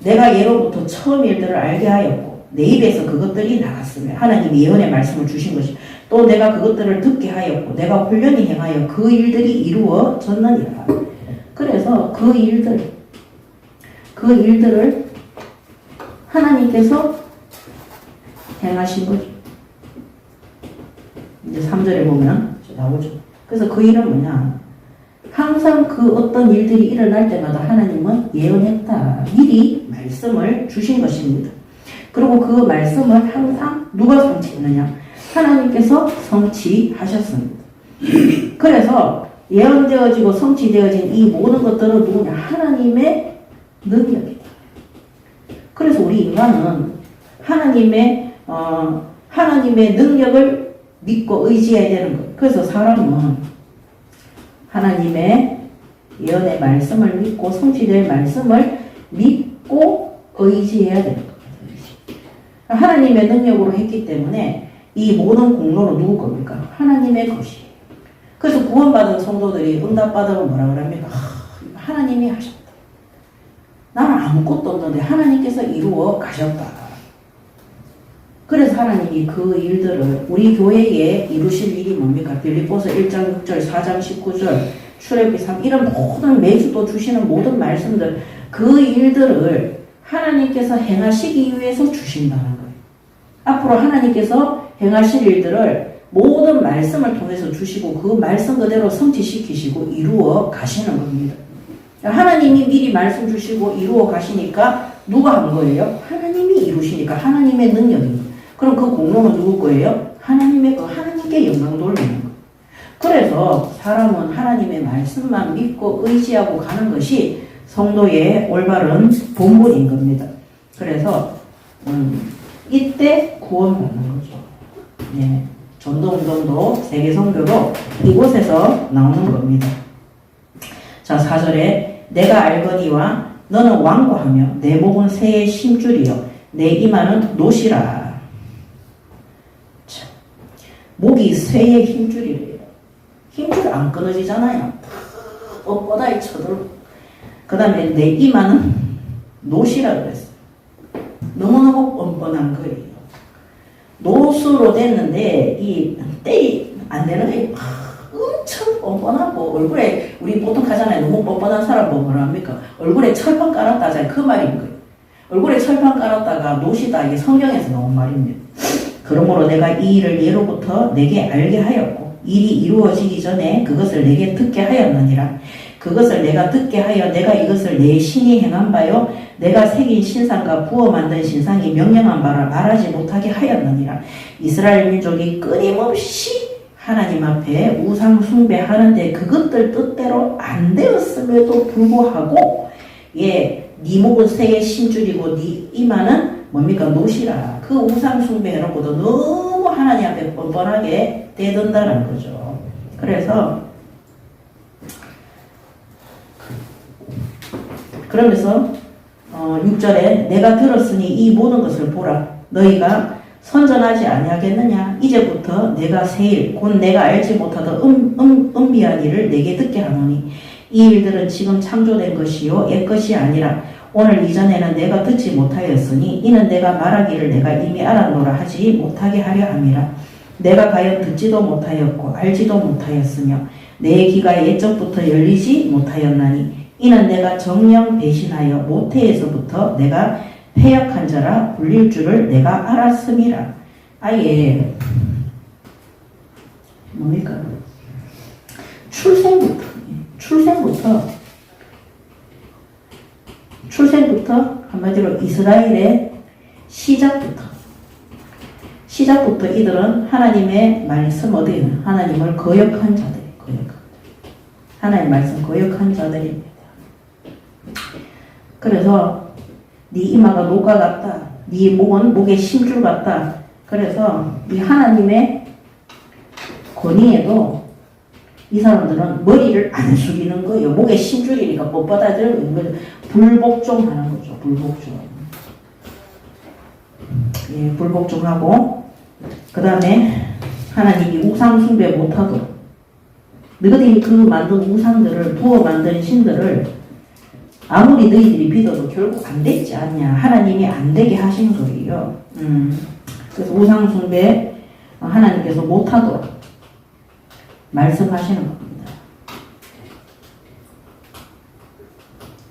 내가 예로부터 처음 일들을 알게 하였고 내 입에서 그것들이 나갔으며 하나님이 예언의 말씀을 주신 것이 또 내가 그것들을 듣게 하였고 내가 훈련히 행하여 그 일들이 이루어졌느니라. 그래서 그 일들을 하나님께서 행하신 거죠. 이제 3절에 보면 나오죠. 그래서 그 일은 뭐냐? 항상 그 어떤 일들이 일어날 때마다 하나님은 예언했다. 미리 말씀을 주신 것입니다. 그리고 그 말씀을 항상 누가 성취했느냐? 하나님께서 성취하셨습니다. 그래서 예언되어지고 성취되어진 이 모든 것들은 누구냐? 하나님의 능력이다. 그래서 우리 인간은 하나님의 능력을 믿고 의지해야 되는 거예요. 그래서 사람은 하나님의 예언의 말씀을 믿고 성취될 말씀을 믿고 의지해야 되는 거예요. 하나님의 능력으로 했기 때문에 이 모든 공로는 누구 겁니까? 하나님의 것이에요. 그래서 구원받은 성도들이 응답받으면 뭐라 그럽니까? 하나님이 하셨다. 나는 아무것도 없는데 하나님께서 이루어 가셨다. 그래서 하나님이 그 일들을 우리 교회에 이루실 일이 뭡니까? 빌립보서 1장 6절, 4장 19절, 출애굽기 3 이런 모든 매주 또 주시는 모든 말씀들 그 일들을 하나님께서 행하시기 위해서 주신다는 거예요. 앞으로 하나님께서 행하실 일들을 모든 말씀을 통해서 주시고 그 말씀 그대로 성취시키시고 이루어 가시는 겁니다. 하나님이 미리 말씀 주시고 이루어 가시니까 누가 한 거예요? 하나님이 이루시니까 하나님의 능력입니다. 그럼 그 공로는 누구 거예요? 하나님께 영광 돌리는 거예요. 그래서 사람은 하나님의 말씀만 믿고 의지하고 가는 것이 성도의 올바른 본분인 겁니다. 그래서 이때 구원받는 거죠. 전도운동도 세계선교도 이곳에서 나오는 겁니다. 자, 4절에 내가 알거니와 너는 완고하며 내 목은 새의 심줄이요 내 이마는 노시라. 자, 목이 새의 힘줄이래요. 힘줄 안 끊어지잖아요. 뻣뻣하게 쳐들고. 그 다음에 내 이마는 노시라 그랬어요. 너무너무 뻔뻔한 거예요. 노수로 됐는데 이 때이 안 되는 거예요. 엄청 뻔뻔하고 얼굴에 우리 보통 하잖아요. 너무 뻔뻔한 사람 보면 뭐라 합니까? 얼굴에 철판 깔았다 하잖아요. 그 말인 거예요. 얼굴에 철판 깔았다가 노시다. 이게 성경에서 나온 말입니다. 그러므로 내가 이 일을 예로부터 내게 알게 하였고 일이 이루어지기 전에 그것을 내게 듣게 하였느니라. 그것을 내가 듣게 하여 내가 이것을 내 신이 행한 바요 내가 새긴 신상과 부어 만든 신상이 명령한 바를 말하지 못하게 하였느니라. 이스라엘 민족이 끊임없이 하나님 앞에 우상 숭배하는데 그것들 뜻대로 안 되었음에도 불구하고 네 목은 새의 심줄이고 네 이마는 뭡니까? 노시라. 그 우상 숭배해놓고도 너무 하나님 앞에 뻔뻔하게 대든다는 거죠. 그러면서 6절에 내가 들었으니 이 모든 것을 보라. 너희가 선전하지 아니하겠느냐? 이제부터 내가 새 일, 곧 내가 알지 못하던 은비한 일을 내게 듣게 하노니 이 일들은 지금 창조된 것이요 옛 것이 아니라 오늘 이전에는 내가 듣지 못하였으니 이는 내가 말하기를 내가 이미 알았노라 하지 못하게 하려 함이라. 내가 과연 듣지도 못하였고 알지도 못하였으며 내 귀가 옛적부터 열리지 못하였나니 이는 내가 정령 배신하여 모태에서부터 내가 패역한 자라 불릴 줄을 내가 알았음이라. 아예 뭡니까? 출생부터 한마디로 이스라엘의 시작부터 이들은 하나님의 말씀 어디에는 하나님을 거역한 자들, 하나님의 말씀 거역한 자들입니다. 그래서 네 이마가 녹과 같다. 네 목은 목에 심줄 같다. 그래서 이 하나님의 권위에도 이 사람들은 머리를 안 숙이는 거예요. 목에 심줄이니까 못 받아들이는 거죠. 불복종하는 거죠. 불복종. 예, 불복종하고 그 다음에 하나님이 우상 숭배 못하도록 너희들이 그 만든 우상들을 부어 만든 신들을 아무리 너희들이 믿어도 결국 안 되지 않냐. 하나님이 안 되게 하신 거예요. 그래서 우상 숭배 하나님께서 못하도록 말씀하시는 겁니다.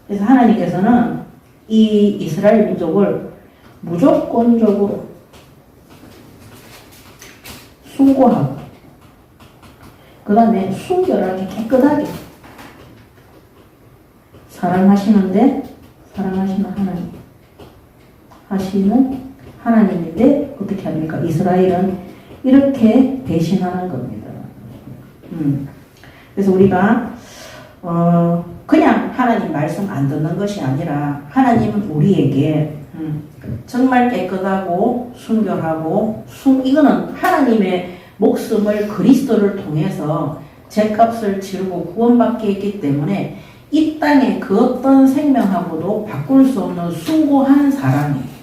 그래서 하나님께서는 이 이스라엘 민족을 무조건적으로 숭고하고 그 다음에 순결하게 깨끗하게 사랑하시는 하나님 하시는 하나님인데 어떻게 합니까? 이스라엘은 이렇게 배신하는 겁니다. 그래서 우리가 그냥 하나님 말씀 안 듣는 것이 아니라 하나님은 우리에게 정말 깨끗하고 순결하고 이거는 하나님의 목숨을 그리스도를 통해서 죄값을 치르고 구원받게 했기 때문에 이 땅의 그 어떤 생명하고도 바꿀 수 없는 숭고한 사랑이에요.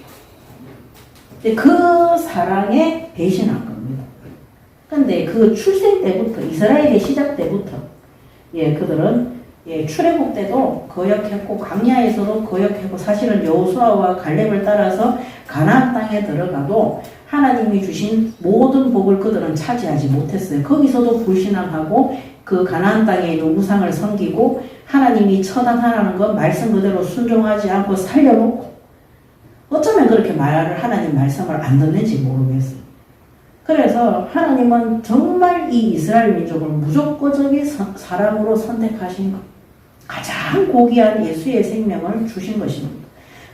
그 사랑에 배신한 겁니다. 근데 그 출생 때부터 이스라엘의 시작 때부터 그들은 출애굽 때도 거역했고 광야에서도 거역했고 사실은 여호수아와 갈렙을 따라서 가나안 땅에 들어가도 하나님이 주신 모든 복을 그들은 차지하지 못했어요. 거기서도 불신앙하고 그 가나안 땅에 있는 우상을 섬기고 하나님이 처단하라는 것 말씀 그대로 순종하지 않고 살려놓고 어쩌면 그렇게 하나님 말씀을 안 듣는지 모르겠어요. 그래서 하나님은 정말 이 이스라엘 민족을 무조건적인 사랑으로 선택하신 것. 가장 고귀한 예수의 생명을 주신 것입니다.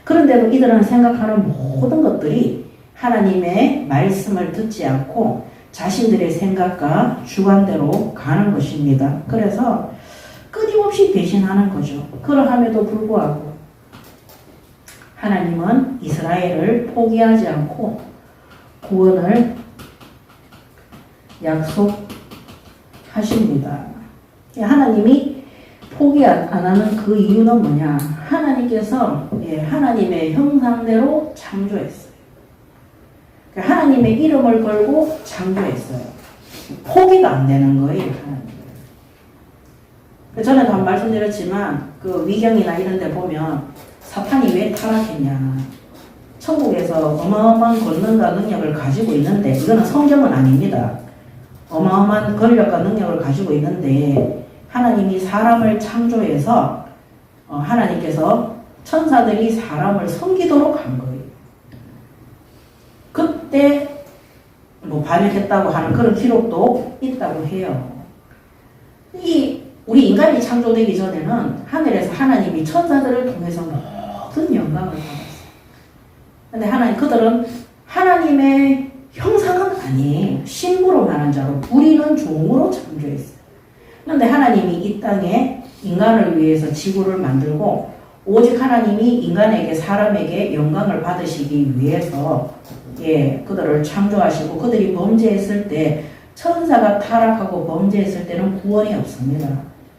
그런데도 이들은 생각하는 모든 것들이 하나님의 말씀을 듣지 않고 자신들의 생각과 주관대로 가는 것입니다. 그래서 끊임없이 배신하는 거죠. 그러함에도 불구하고 하나님은 이스라엘을 포기하지 않고 구원을 약속하십니다. 하나님이 포기 안 하는 그 이유는 뭐냐? 하나님께서 하나님의 형상대로 창조했어요. 하나님의 이름을 걸고 창조했어요. 포기가 안 되는 거예요. 전에도 한 말씀드렸지만 그 위경이나 이런 데 보면 사탄이 왜 타락했냐? 천국에서 어마어마한 권능과 능력을 가지고 있는데 이거는 성경은 아닙니다. 어마어마한 권력과 능력을 가지고 있는데 하나님이 사람을 창조해서 하나님께서 천사들이 사람을 섬기도록 한 거예요. 그때 반역했다고 하는 그런 기록도 있다고 해요. 우리 인간이 창조되기 전에는 하늘에서 하나님이 천사들을 통해서 모든 영광을 받았어요. 근데 그들은 하나님의 형상은 아니에요. 신부로 하는 자로 우리는 종으로 창조했어요. 그런데 하나님이 이 땅에 인간을 위해서 지구를 만들고 오직 하나님이 인간에게 사람에게 영광을 받으시기 위해서 그들을 창조하시고 그들이 범죄했을 때 천사가 타락하고 범죄했을 때는 구원이 없습니다.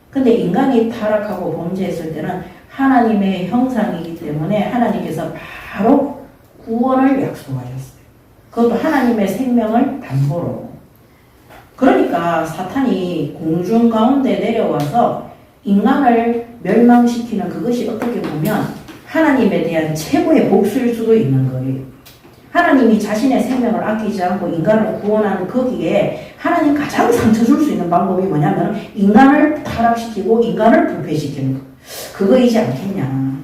근데 인간이 타락하고 범죄했을 때는 하나님의 형상이기 때문에 하나님께서 바로 구원을 약속하셨어요. 그것도 하나님의 생명을 담보로. 그러니까 사탄이 공중 가운데 내려와서 인간을 멸망시키는 그것이 어떻게 보면 하나님에 대한 최고의 복수일 수도 있는 거예요. 하나님이 자신의 생명을 아끼지 않고 인간을 구원하는 거기에 하나님 가장 상처 줄 수 있는 방법이 뭐냐면 인간을 타락시키고 인간을 부패시키는 거. 그거이지 않겠냐.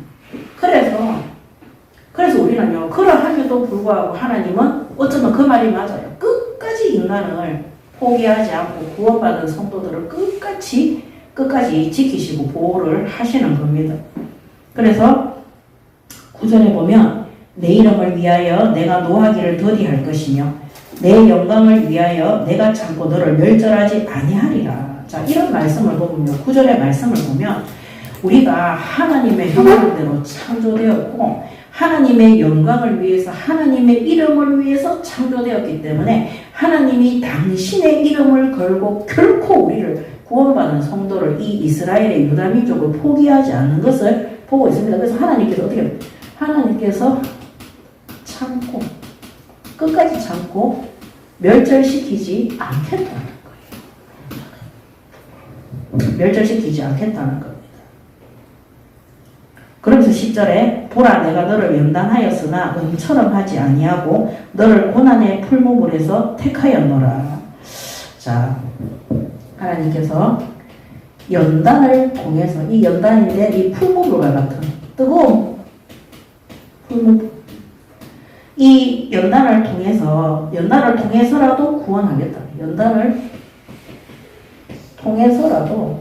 그래서 우리는요, 그러함에도 불구하고 하나님은 어쩌면 그 말이 맞아요. 끝까지 인간을 포기하지 않고 구원받은 성도들을 끝까지 지키시고 보호를 하시는 겁니다. 그래서 9절에 보면 내 이름을 위하여 내가 노하기를 더디할 것이며 내 영광을 위하여 내가 참고 너를 멸절하지 아니하리라. 자, 이런 말씀을 보면요, 9절의 말씀을 보면 우리가 하나님의 형상대로 창조되었고 하나님의 영광을 위해서 하나님의 이름을 위해서 창조되었기 때문에 하나님이 당신의 이름을 걸고 결코 우리를 구원받은 성도를 이 이스라엘의 유다 민족을 포기하지 않는 것을 보고 있습니다. 그래서 하나님께서 어떻게 해요? 하나님께서 참고 끝까지 참고 멸절시키지 않겠다는 거예요. 멸절시키지 않겠다는 겁니다. 그러면서 10절에 보라 내가 너를 연단하였으나 은처럼 하지 아니하고 너를 고난의 풀무불에서 택하였노라. 자, 하나님께서 연단을 통해서 이 연단인데 이 풀무불과 같은 뜨거운 풀무불 이 연단을 통해서라도 구원하겠다. 연단을 통해서라도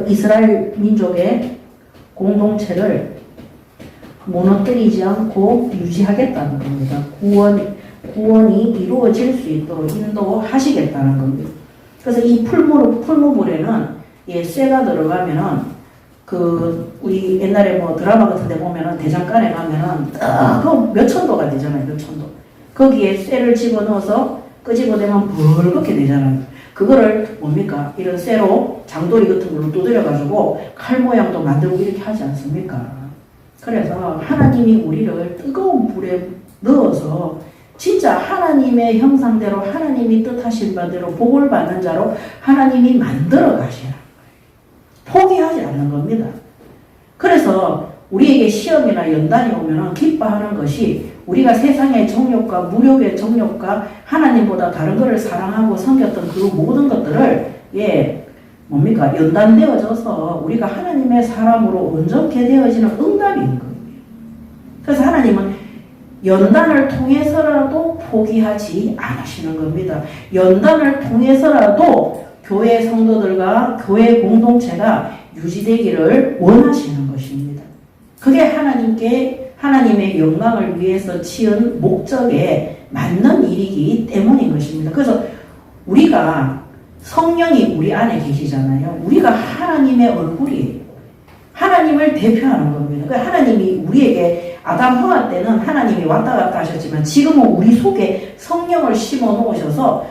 이스라엘 민족의 공동체를 무너뜨리지 않고 유지하겠다는 겁니다. 구원이 이루어질 수 있도록 인도하시겠다는 겁니다. 그래서 이 풀무불에는 쇠가 들어가면은 우리 옛날에 뭐 드라마 같은 데 보면은 대장간에 가면은 그거 몇 천도가 되잖아요. 몇 천도. 거기에 쇠를 집어넣어서 끄집어내면 벌겋게 되잖아요. 그거를 뭡니까? 이런 쇠로 장도리 같은 걸로 두드려가지고 칼 모양도 만들고 이렇게 하지 않습니까? 그래서 하나님이 우리를 뜨거운 불에 넣어서 진짜 하나님의 형상대로 하나님이 뜻하신 바대로 복을 받는 자로 하나님이 만들어 가시라. 포기하지 않는 겁니다. 그래서 우리에게 시험이나 연단이 오면 기뻐하는 것이 우리가 세상의 정욕과 무력의 정욕과 하나님보다 다른 것을 사랑하고 섬겼던 그 모든 것들을 뭡니까? 연단되어져서 우리가 하나님의 사람으로 온전케 되어지는 응답인 거예요. 그래서 하나님은 연단을 통해서라도 포기하지 않으시는 겁니다. 연단을 통해서라도 교회 성도들과 교회 공동체가 유지되기를 원하시는 것입니다. 그게 하나님의 영광을 위해서 지은 목적에 맞는 일이기 때문인 것입니다. 그래서 우리가 성령이 우리 안에 계시잖아요. 우리가 하나님의 얼굴이에요. 하나님을 대표하는 겁니다. 그러니까 하나님이 우리에게 아담 하와 때는 하나님이 왔다 갔다 하셨지만 지금은 우리 속에 성령을 심어 놓으셔서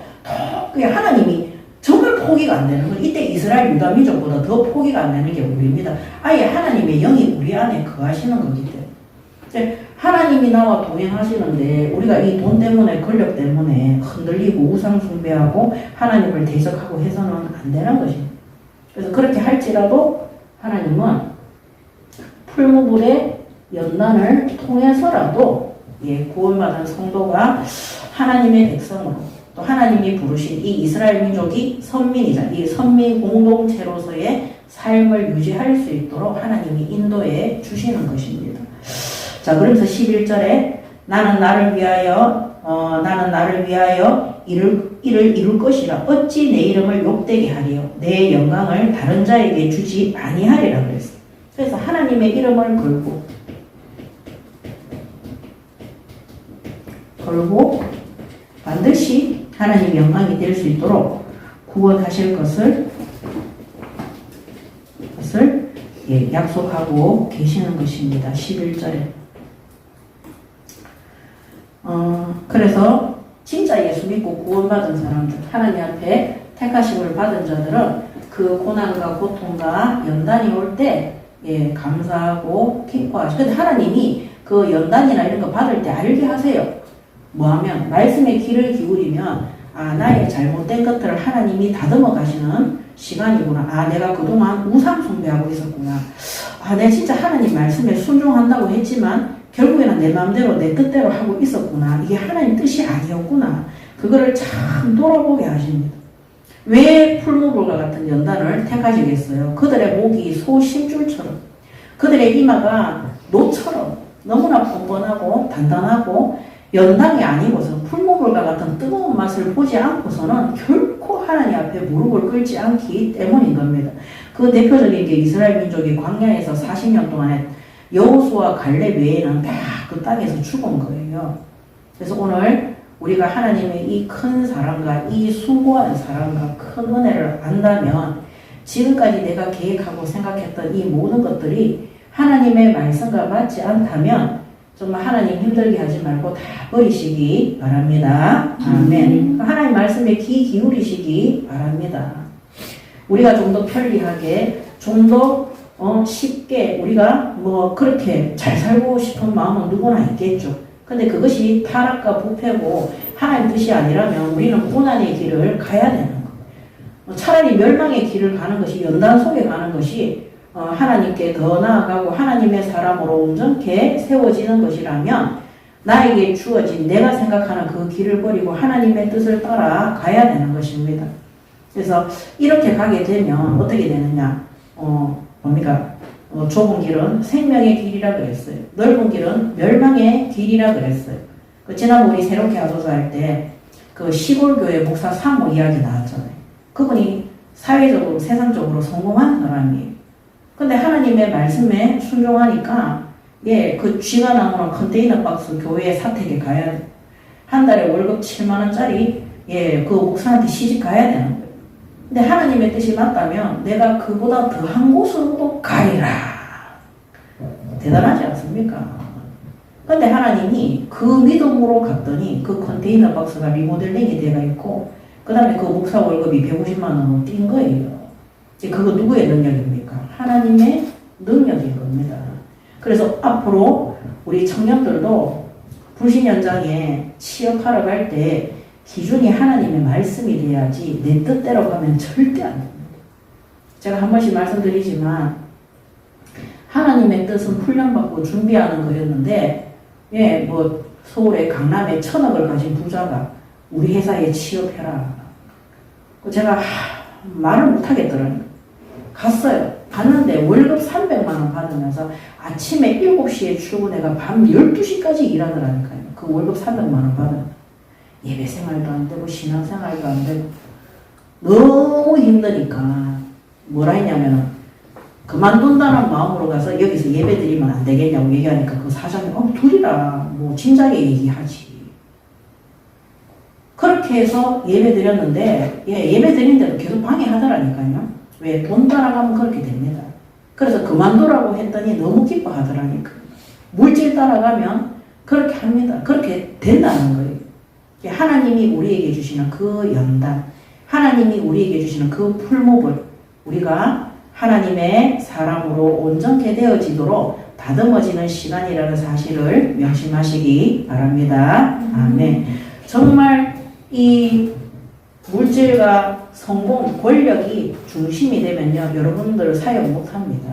하나님이 정말 포기가 안 되는 건 이때 이스라엘 유다 민족보다 더 포기가 안 되는 게 우리입니다. 아예 하나님의 영이 우리 안에 거하시는 거기 때문에 하나님이 나와 동행하시는데 우리가 이 돈 때문에 권력 때문에 흔들리고 우상 숭배하고 하나님을 대적하고 해서는 안 되는 것입니다. 그래서 그렇게 할지라도 하나님은 풀무불의 연단을 통해서라도 구원받은 성도가 하나님의 백성으로 또 하나님이 부르신 이 이스라엘 민족이 선민이자 이 선민 공동체로서의 삶을 유지할 수 있도록 하나님이 인도해 주시는 것입니다. 자, 그러면서 11절에 나는 나를 위하여 일을 이룰 것이라 어찌 내 이름을 욕되게 하리요 내 영광을 다른 자에게 주지 아니하리라 그랬어요. 그래서 하나님의 이름을 걸고 반드시 하나님의 영광이 될 수 있도록 구원하실 것을 약속하고 계시는 것입니다. 11절에. 그래서 진짜 예수 믿고 구원받은 사람들, 하나님 앞에 택하심을 받은 자들은 그 고난과 고통과 연단이 올 때 감사하고 기뻐하시고, 근데 하나님이 그 연단이나 이런 거 받을 때 알게 하세요. 뭐하면 말씀에 귀를 기울이면 나의 잘못된 것들을 하나님이 다듬어 가시는 시간이구나. 내가 그동안 우상 숭배하고 있었구나. 내가 진짜 하나님 말씀에 순종한다고 했지만 결국에는 내 마음대로 내 뜻대로 하고 있었구나. 이게 하나님 뜻이 아니었구나. 그거를 참 돌아보게 하십니다. 왜 풀무불과 같은 연단을 택하시겠어요? 그들의 목이 소 심줄처럼, 그들의 이마가 노처럼 너무나 뻔뻔하고 단단하고 연단이 아니고서 풀무불과 같은 뜨거운 맛을 보지 않고서는 결코 하나님 앞에 무릎을 꿇지 않기 때문인 겁니다. 그 대표적인 게 이스라엘 민족이 광야에서 40년 동안에 여호수아 갈렙 외에는 다 그 땅에서 죽은 거예요. 그래서 오늘 우리가 하나님의 이 큰 사랑과 이 수고한 사랑과 큰 은혜를 안다면 지금까지 내가 계획하고 생각했던 이 모든 것들이 하나님의 말씀과 맞지 않다면 정말 하나님 힘들게 하지 말고 다 버리시기 바랍니다. 아멘. 하나님 말씀에 귀 기울이시기 바랍니다. 우리가 좀 더 편리하게, 좀 더 쉽게 우리가 뭐 그렇게 잘 살고 싶은 마음은 누구나 있겠죠. 근데 그것이 타락과 부패고 하나님 뜻이 아니라면 우리는 고난의 길을 가야 되는 거예요. 차라리 멸망의 길을 가는 것이, 연단 속에 가는 것이 하나님께 더 나아가고 하나님의 사람으로 온전케 세워지는 것이라면 나에게 주어진 내가 생각하는 그 길을 버리고 하나님의 뜻을 따라 가야 되는 것입니다. 그래서 이렇게 가게 되면 어떻게 되느냐? 좁은 길은 생명의 길이라 그랬어요. 넓은 길은 멸망의 길이라 그랬어요. 지난번 우리 새롭게 하소서 할 때 그 시골교회 목사 사모 이야기 나왔잖아요. 그분이 사회적으로, 세상적으로 성공한 사람이에요. 근데 하나님의 말씀에 순종하니까 그 쥐가 나오는 컨테이너 박스 교회에 사택에 가야 돼. 한 달에 월급 7만 원짜리 그 목사한테 시집 가야 되는 거예요. 근데 하나님의 뜻이 맞다면 내가 그보다 더한 곳으로도 가리라. 대단하지 않습니까? 근데 하나님이 그 믿음으로 갔더니 그 컨테이너 박스가 리모델링이 되어 있고 그 다음에 그 목사 월급이 150만 원으로 뛴 거예요. 그거 누구의 능력입니까? 하나님의 능력인 겁니다. 그래서 앞으로 우리 청년들도 불신 현장에 취업하러 갈 때 기준이 하나님의 말씀이 돼야지 내 뜻대로 가면 절대 안 됩니다. 제가 한 번씩 말씀드리지만 하나님의 뜻은 훈련받고 준비하는 거였는데 서울의 강남에 1,000억을 가진 부자가 우리 회사에 취업해라. 제가 말을 못하겠더라고요. 갔어요. 갔는데 월급 300만 원 받으면서 아침에 7시에 출근해가 밤 12시까지 일하더라니까요. 그 월급 300만 원 받으면. 예배 생활도 안 되고 신앙 생활도 안 되고 너무 힘드니까 뭐라 했냐면은 그만둔다는 마음으로 가서 여기서 예배 드리면 안 되겠냐고 얘기하니까 그 사장이 둘이라 뭐 진작에 얘기하지. 그렇게 해서 예배 드렸는데 예배 드리는데도 계속 방해하더라니까요. 왜? 돈 따라가면 그렇게 됩니다. 그래서 그만두라고 했더니 너무 기뻐하더라니까. 물질 따라가면 그렇게 합니다. 그렇게 된다는 거예요. 하나님이 우리에게 주시는 그 연단, 하나님이 우리에게 주시는 그 풀목을 우리가 하나님의 사람으로 온전케 되어지도록 다듬어지는 시간이라는 사실을 명심하시기 바랍니다. 아멘. 정말 이 물질과 성공, 권력이 중심이 되면요, 여러분들 사역 못합니다.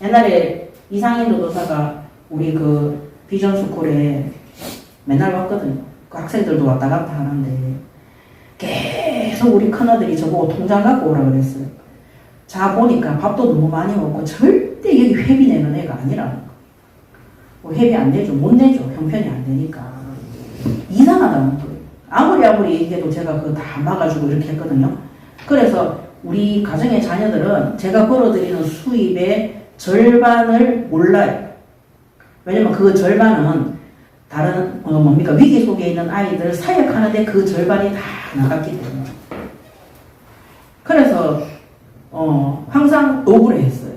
옛날에 이상인 도도사가 우리 그 비전스쿨에 맨날 왔거든요. 그 학생들도 왔다 갔다 하는데 계속 우리 큰아들이 저보고 통장 갖고 오라 그랬어요. 자 보니까 밥도 너무 많이 먹고 절대 여기 회비 내는 애가 아니라는 거. 회비 안 내죠. 못 내죠. 형편이 안 되니까. 이상하다는 거예요. 아무리 얘기해도 제가 그거 다 막아주고 이렇게 했거든요. 그래서 우리 가정의 자녀들은 제가 벌어들이는 수입의 절반을 몰라요. 왜냐면 그 절반은 다른 위기 속에 있는 아이들 사역하는데 그 절반이 다 나갔기 때문에. 그래서 항상 억울해했어요.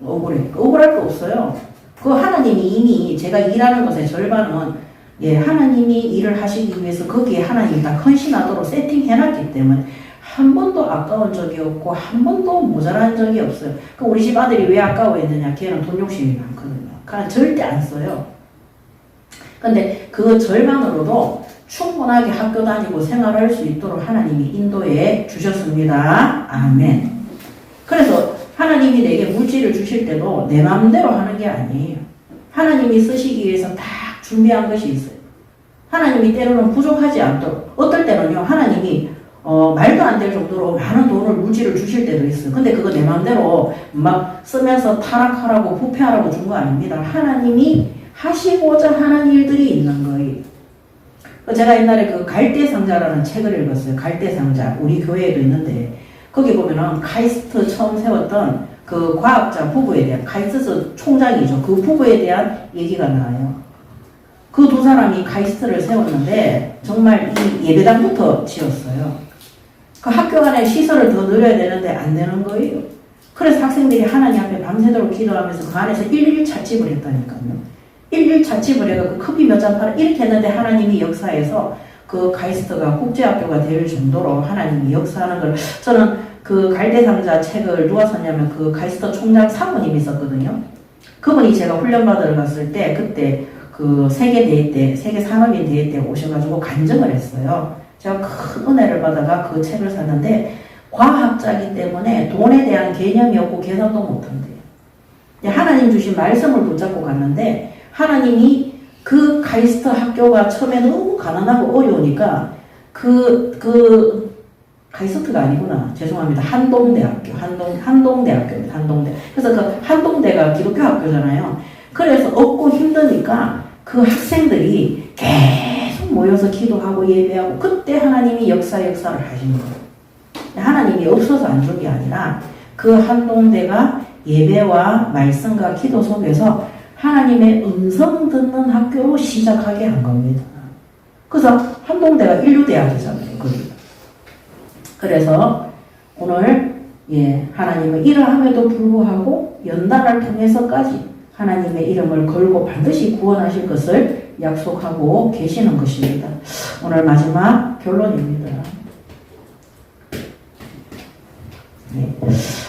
억울할 거 없어요. 그 하나님이 이미 제가 일하는 것의 절반은 하나님이 일을 하시기 위해서 거기에 하나님이 다 헌신하도록 세팅해놨기 때문에 한 번도 아까운 적이 없고 한 번도 모자란 적이 없어요. 그 우리 집 아들이 왜 아까워했느냐? 걔는 돈 욕심이 많거든요. 그러니까 절대 안 써요. 근데 그 절반으로도 충분하게 학교 다니고 생활할 수 있도록 하나님이 인도해 주셨습니다. 아멘. 그래서 하나님이 내게 물질을 주실 때도 내 마음대로 하는 게 아니에요. 하나님이 쓰시기 위해서 딱 준비한 것이 있어요. 하나님이 때로는 부족하지 않도록, 어떨 때는요, 하나님이 말도 안 될 정도로 많은 돈을 물질을 주실 때도 있어요. 근데 그거 내 마음대로 막 쓰면서 타락하라고 부패하라고 준 거 아닙니다. 하나님이 하시고자 하는 일들이 있는 거예요. 제가 옛날에 그 갈대상자라는 책을 읽었어요. 갈대상자. 우리 교회에도 있는데 거기 보면은 카이스트 처음 세웠던 그 과학자 부부에 대한, 카이스트 총장이죠. 그 부부에 대한 얘기가 나와요. 그 두 사람이 카이스트를 세웠는데 정말 이 예배당부터 지었어요. 그 학교 안에 시설을 더 늘려야 되는데 안 되는 거예요. 그래서 학생들이 하나님 앞에 밤새도록 기도하면서 그 안에서 일일 찻집을 했다니까요. 일일 찻집을 해서 그 커피 몇 잔 팔아 이렇게 했는데 하나님이 역사에서 그 카이스트가 국제학교가 될 정도로 하나님이 역사하는 걸 저는 그 갈대상자 책을 누가 썼냐면 그 카이스트 총장 사모님이 썼거든요. 그분이 제가 훈련받으러 갔을 때 그때 그 세계대회 때 세계 산업인 대회 때 오셔가지고 간증을 했어요. 제가 큰 은혜를 받아가 그 책을 샀는데 과학자이기 때문에 돈에 대한 개념이 없고 계산도 못한대요. 하나님 주신 말씀을 붙잡고 갔는데 하나님이 그 카이스트 학교가 처음에 너무 가난하고 어려우니까 카이스트가 아니구나. 죄송합니다. 한동대학교. 한동대학교입니다. 한동대. 그래서 그 한동대가 기독교 학교잖아요. 그래서 없고 힘드니까 그 학생들이 계속 모여서 기도하고 예배하고 그때 하나님이 역사를 하신 거예요. 하나님이 없어서 안 준 게 아니라 그 한동대가 예배와 말씀과 기도 속에서 하나님의 음성 듣는 학교로 시작하게 한 겁니다. 그래서 한동대가 인류대학이잖아요. 거기. 그래서 오늘 하나님은 이러함에도 불구하고 연단을 통해서까지 하나님의 이름을 걸고 반드시 구원하실 것을 약속하고 계시는 것입니다. 오늘 마지막 결론입니다.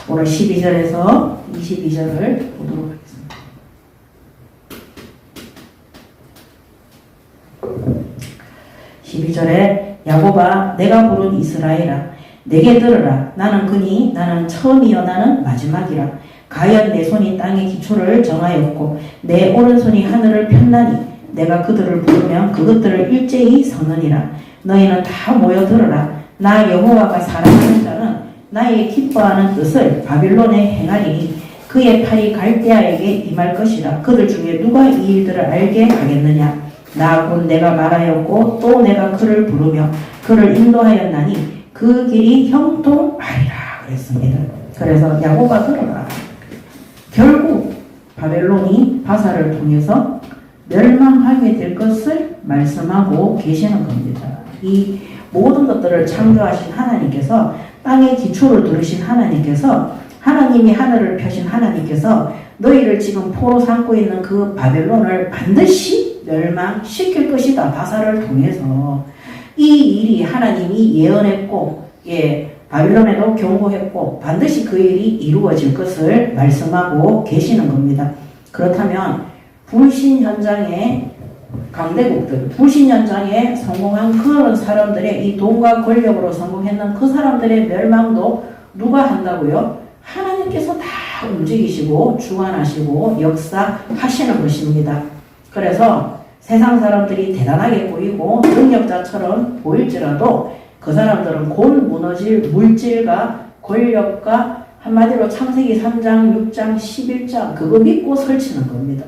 오늘 12절에서 22절을 보도록 하겠습니다. 12절에 야곱아 내가 부른 이스라엘아 내게 들으라 나는 그니 나는 처음이요 나는 마지막이라 가연 내 손이 땅의 기초를 정하였고 내 오른손이 하늘을 폈나니 내가 그들을 부르면 그것들을 일제히 서느니라 너희는 다 모여 들으라 나 여호와가 사랑하는 자는 나의 기뻐하는 뜻을 바빌론에 행하리니 그의 팔이 갈대아에게 임할 것이라 그들 중에 누가 이 일들을 알게 하겠느냐 나 곧 내가 말하였고 또 내가 그를 부르며 그를 인도하였나니 그 길이 형통하리라 그랬습니다. 그래서 야곱아 들어라. 결국 바벨론이 바사를 통해서 멸망하게 될 것을 말씀하고 계시는 겁니다. 이 모든 것들을 창조하신 하나님께서 땅의 기초를 두르신 하나님께서 하나님이 하늘을 펴신 하나님께서 너희를 지금 포로 삼고 있는 그 바벨론을 반드시 멸망시킬 것이다. 바사를 통해서 이 일이 하나님이 예언했고 바빌론에도 경고했고 반드시 그 일이 이루어질 것을 말씀하고 계시는 겁니다. 그렇다면 불신 현장의 강대국들, 불신 현장에 성공한 그런 사람들의 이 돈과 권력으로 성공했는 그 사람들의 멸망도 누가 한다고요? 하나님께서 다 움직이시고 주관하시고 역사하시는 것입니다. 그래서 세상 사람들이 대단하게 보이고 능력자처럼 보일지라도 그 사람들은 곧 무너질 물질과 권력과 한마디로 창세기 3장, 6장, 11장 그거 믿고 설치는 겁니다.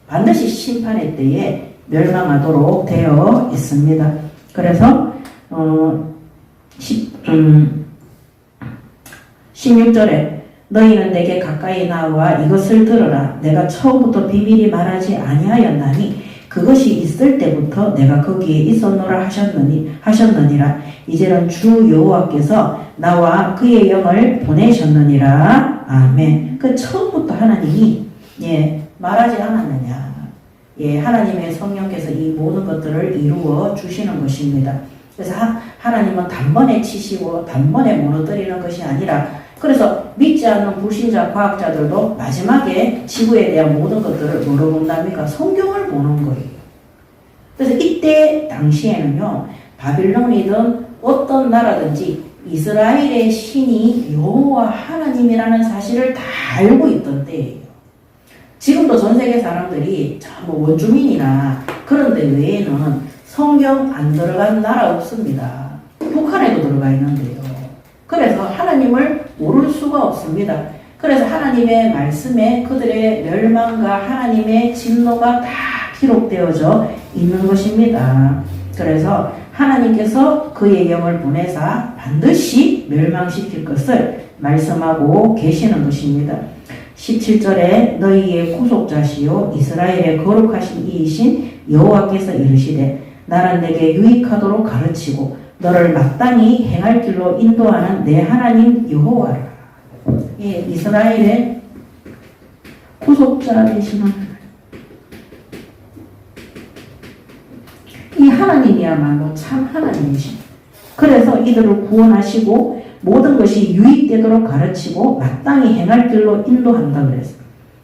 반드시 심판의 때에 멸망하도록 되어 있습니다. 그래서 16절에 너희는 내게 가까이 나와 이것을 들으라. 내가 처음부터 비밀히 말하지 아니하였나니 그것이 있을 때부터 내가 거기에 있었노라 하셨느니라. 이제는 주 여호와께서 나와 그의 영을 보내셨느니라. 아멘. 그 처음부터 하나님이 말하지 않았느냐. 하나님의 성령께서 이 모든 것들을 이루어 주시는 것입니다. 그래서 하나님은 단번에 치시고 단번에 무너뜨리는 것이 아니라 그래서 믿지 않는 불신자 과학자들도 마지막에 지구에 대한 모든 것들을 뭐로 본답니까? 성경을 보는 거예요. 그래서 이때 당시에는요 바빌론이든 어떤 나라든지 이스라엘의 신이 여호와 하나님이라는 사실을 다 알고 있던 때예요. 지금도 전 세계 사람들이 뭐 원주민이나 그런 데 외에는 성경 안 들어간 나라 없습니다. 북한에도 들어가 있는데요. 그래서 하나님을 모를 수가 없습니다. 그래서 하나님의 말씀에 그들의 멸망과 하나님의 진노가 다 기록되어져 있는 것입니다. 그래서 하나님께서 그의 영을 보내사 반드시 멸망시킬 것을 말씀하고 계시는 것입니다. 17절에 너희의 구속자시요 이스라엘의 거룩하신 이이신 여호와께서 이르시되 나는 내게 유익하도록 가르치고 너를 마땅히 행할 길로 인도하는 내 하나님 여호와라. 예, 이스라엘의 구속자 되시는 이 하나님이야말로 참 하나님이십니다. 그래서 이들을 구원하시고 모든 것이 유익되도록 가르치고 마땅히 행할 길로 인도한다 그랬어요.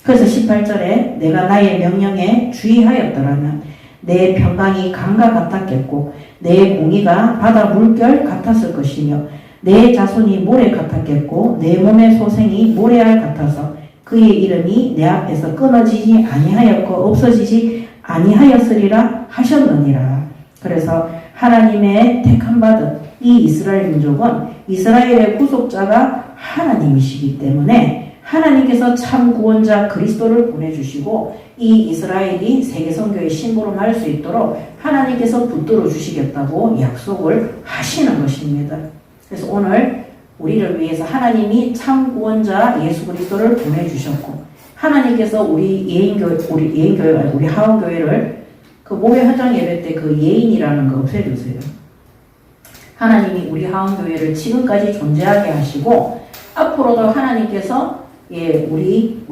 그래서 18절에 내가 나의 명령에 주의하였더라면 내 평강이 강과 같았겠고 내 공의가 바다 물결 같았을 것이며 내 자손이 모래 같았겠고 내 몸의 소생이 모래알 같아서 그의 이름이 내 앞에서 끊어지지 아니하였고 없어지지 아니하였으리라 하셨느니라. 그래서 하나님의 택함받은 이 이스라엘 민족은 이스라엘의 구속자가 하나님이시기 때문에 하나님께서 참 구원자 그리스도를 보내주시고 이 이스라엘이 세계선교의 신부로 날 수 있도록 하나님께서 붙들어 주시겠다고 약속을 하시는 것입니다. 그래서 오늘 우리를 위해서 하나님이 참 구원자 예수 그리스도를 보내주셨고 하나님께서 우리 하원교회를 그 목요 현장 예배 때 그 예인이라는 거 없애주세요. 하나님이 우리 하원교회를 지금까지 존재하게 하시고 앞으로도 하나님께서 우리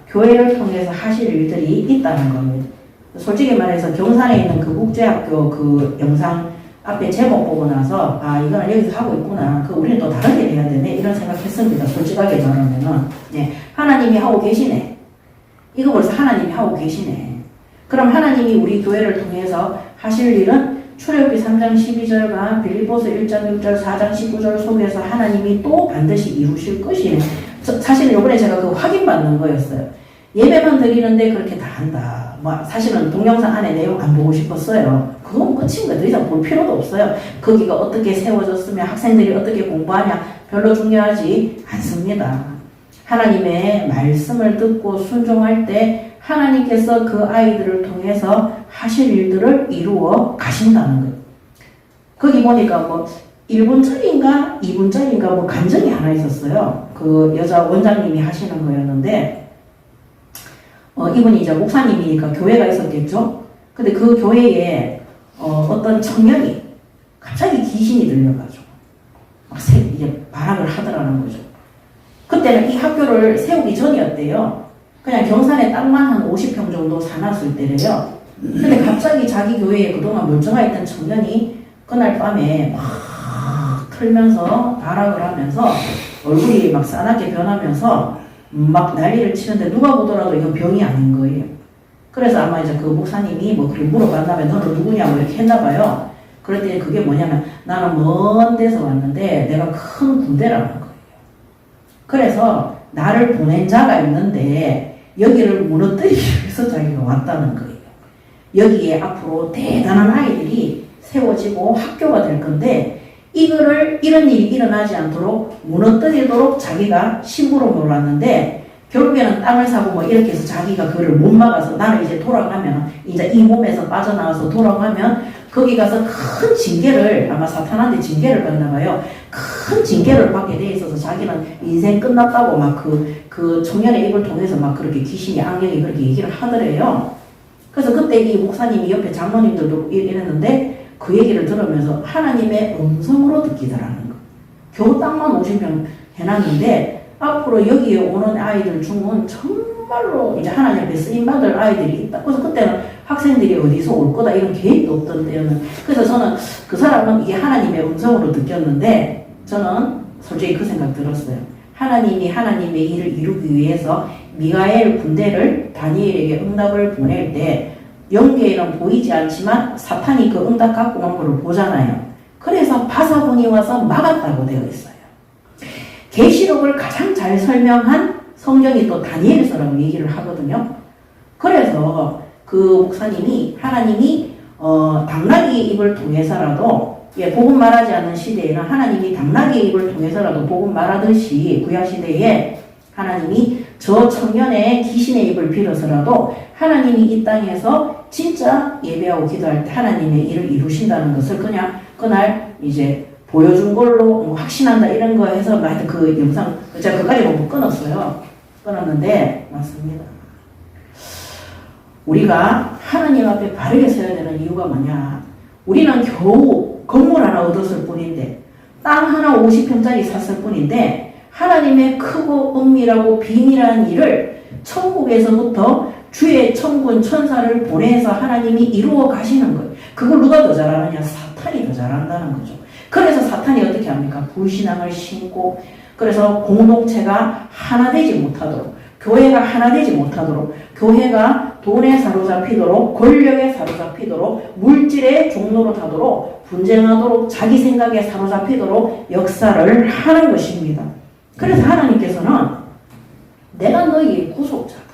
교회를 통해서 하실 일들이 있다는 겁니다. 솔직히 말해서 경산에 있는 그 국제학교 그 영상 앞에 제목 보고 나서 이거는 여기서 하고 있구나. 우리는 또 다르게 해야 되네. 이런 생각했습니다. 솔직하게 말하면은 하나님이 하고 계시네. 이거 벌써 하나님이 하고 계시네. 그럼 하나님이 우리 교회를 통해서 하실 일은 출애굽기 3장 12절과 빌립보서 1장 6절 4장 19절 속에서 하나님이 또 반드시 이루실 것이네. 사실은 이번에 제가 그거 확인받는 거였어요. 예배만 드리는데 그렇게 다 한다. 사실은 동영상 안에 내용 안 보고 싶었어요. 그건 끝인 거예요. 더 이상 볼 필요도 없어요. 거기가 어떻게 세워졌으며 학생들이 어떻게 공부하냐 별로 중요하지 않습니다. 하나님의 말씀을 듣고 순종할 때 하나님께서 그 아이들을 통해서 하실 일들을 이루어 가신다는 거예요. 거기 보니까 1분짜리인가 2분짜리인가 간증이 하나 있었어요. 그 여자 원장님이 하시는 거였는데 이분이 이제 목사님이니까 교회가 있었겠죠. 근데 그 교회에 어떤 청년이 갑자기 귀신이 들려가지고 이제 발악을 하더라는 거죠. 그때는 이 학교를 세우기 전이었대요. 그냥 경산에 땅만 한 50평 정도 사놨을 때래요. 근데 갑자기 자기 교회에 그동안 멀쩡해 있던 청년이 그날 밤에 막 틀면서 발악을 하면서 얼굴이 막 싸납게 변하면서 막 난리를 치는데 누가 보더라도 이건 병이 아닌 거예요. 그래서 아마 이제 그 목사님이 그렇게 물어봤나봐요. 너는 누구냐고 이렇게 했나봐요. 그랬더니 그게 뭐냐면 나는 먼 데서 왔는데 내가 큰 군대라는 거예요. 그래서 나를 보낸 자가 있는데 여기를 무너뜨리기 위해서 자기가 왔다는 거예요. 여기에 앞으로 대단한 아이들이 세워지고 학교가 될 건데 이런 일이 일어나지 않도록 무너뜨리도록 자기가 신부로 몰았는데 결국에는 땅을 사고 이렇게 해서 자기가 그거를 못 막아서 나는 이제 돌아가면 이제 이 몸에서 빠져나와서 돌아가면 거기 가서 큰 징계를 아마 사탄한테 징계를 받나 봐요. 큰 징계를 받게 돼 있어서 자기는 인생 끝났다고 그 청년의 입을 통해서 그렇게 귀신이 악령이 그렇게 얘기를 하더래요. 그래서 그때 이 목사님이 옆에 장로님들도 이랬는데 그 얘기를 들으면서 하나님의 음성으로 듣기더라는 거. 겨우 땅만 50평 해놨는데 앞으로 여기에 오는 아이들 중은 정말로 이제 하나님 앞에 쓰임받을 아이들이 있다. 그래서 그때는 학생들이 어디서 올 거다 이런 계획도 없던 때는. 그래서 저는 그 사람은 이게 하나님의 음성으로 느꼈는데 저는 솔직히 그 생각 들었어요. 하나님이 하나님의 일을 이루기 위해서 미가엘 군대를 다니엘에게 응답을 보낼 때 영계에는 보이지 않지만 사탄이 그 응답 갖고 온 거를 보잖아요. 그래서 바사군이 와서 막았다고 되어 있어요. 계시록을 가장 잘 설명한 성경이 또 다니엘서라고 얘기를 하거든요. 그래서 그 목사님이 하나님이 당나귀 입을 통해서라도 복음 말하지 않는 시대에는 하나님이 당나귀 입을 통해서라도 복음 말하듯이 구약시대에 하나님이 저 청년의 귀신의 입을 빌어서라도 하나님이 이 땅에서 진짜 예배하고 기도할 때 하나님의 일을 이루신다는 것을 그냥 그날 이제 보여준 걸로 확신한다 이런 거 해서 하여튼 그 영상 제가 그까지 못 끊었어요. 끊었는데 맞습니다. 우리가 하나님 앞에 바르게 서야 되는 이유가 뭐냐. 우리는 겨우 건물 하나 얻었을 뿐인데 땅 하나 50평짜리 샀을 뿐인데 하나님의 크고 은밀하고 비밀한 일을 천국에서부터 주의 천군 천사를 보내서 하나님이 이루어 가시는 거예요. 그걸 누가 더 잘하느냐? 사탄이 더 잘한다는 거죠. 그래서 사탄이 어떻게 합니까? 불신앙을 심고, 그래서 공동체가 하나 되지 못하도록, 교회가 하나 되지 못하도록, 교회가 돈에 사로잡히도록, 권력에 사로잡히도록, 물질의 종로로 타도록, 분쟁하도록, 자기 생각에 사로잡히도록 역사를 하는 것입니다. 그래서 하나님께서는 내가 너희의 구속자다.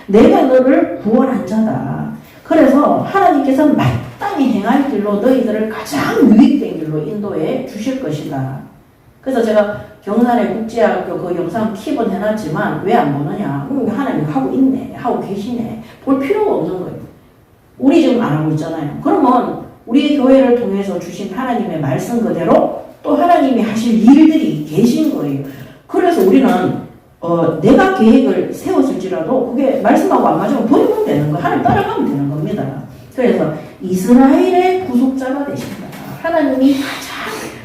내가 너를 구원한 자다. 그래서 하나님께서 마땅히 행할 길로 너희들을 가장 유익된 길로 인도해 주실 것이다. 그래서 제가 경산의 국제학교 그 영상 킵은 해놨지만 왜 안 보느냐? 하나님 하고 있네. 하고 계시네. 볼 필요가 없는 거예요. 우리 지금 안 하고 있잖아요. 그러면 우리 교회를 통해서 주신 하나님의 말씀 그대로 또 하나님이 하실 일들이 계신 거예요. 그래서 우리는 내가 계획을 세웠을지라도 그게 말씀하고 안 맞으면 버리면 되는 거, 하나님 따라가면 되는 겁니다. 그래서 이스라엘의 구속자가 되신다. 하나님이 가장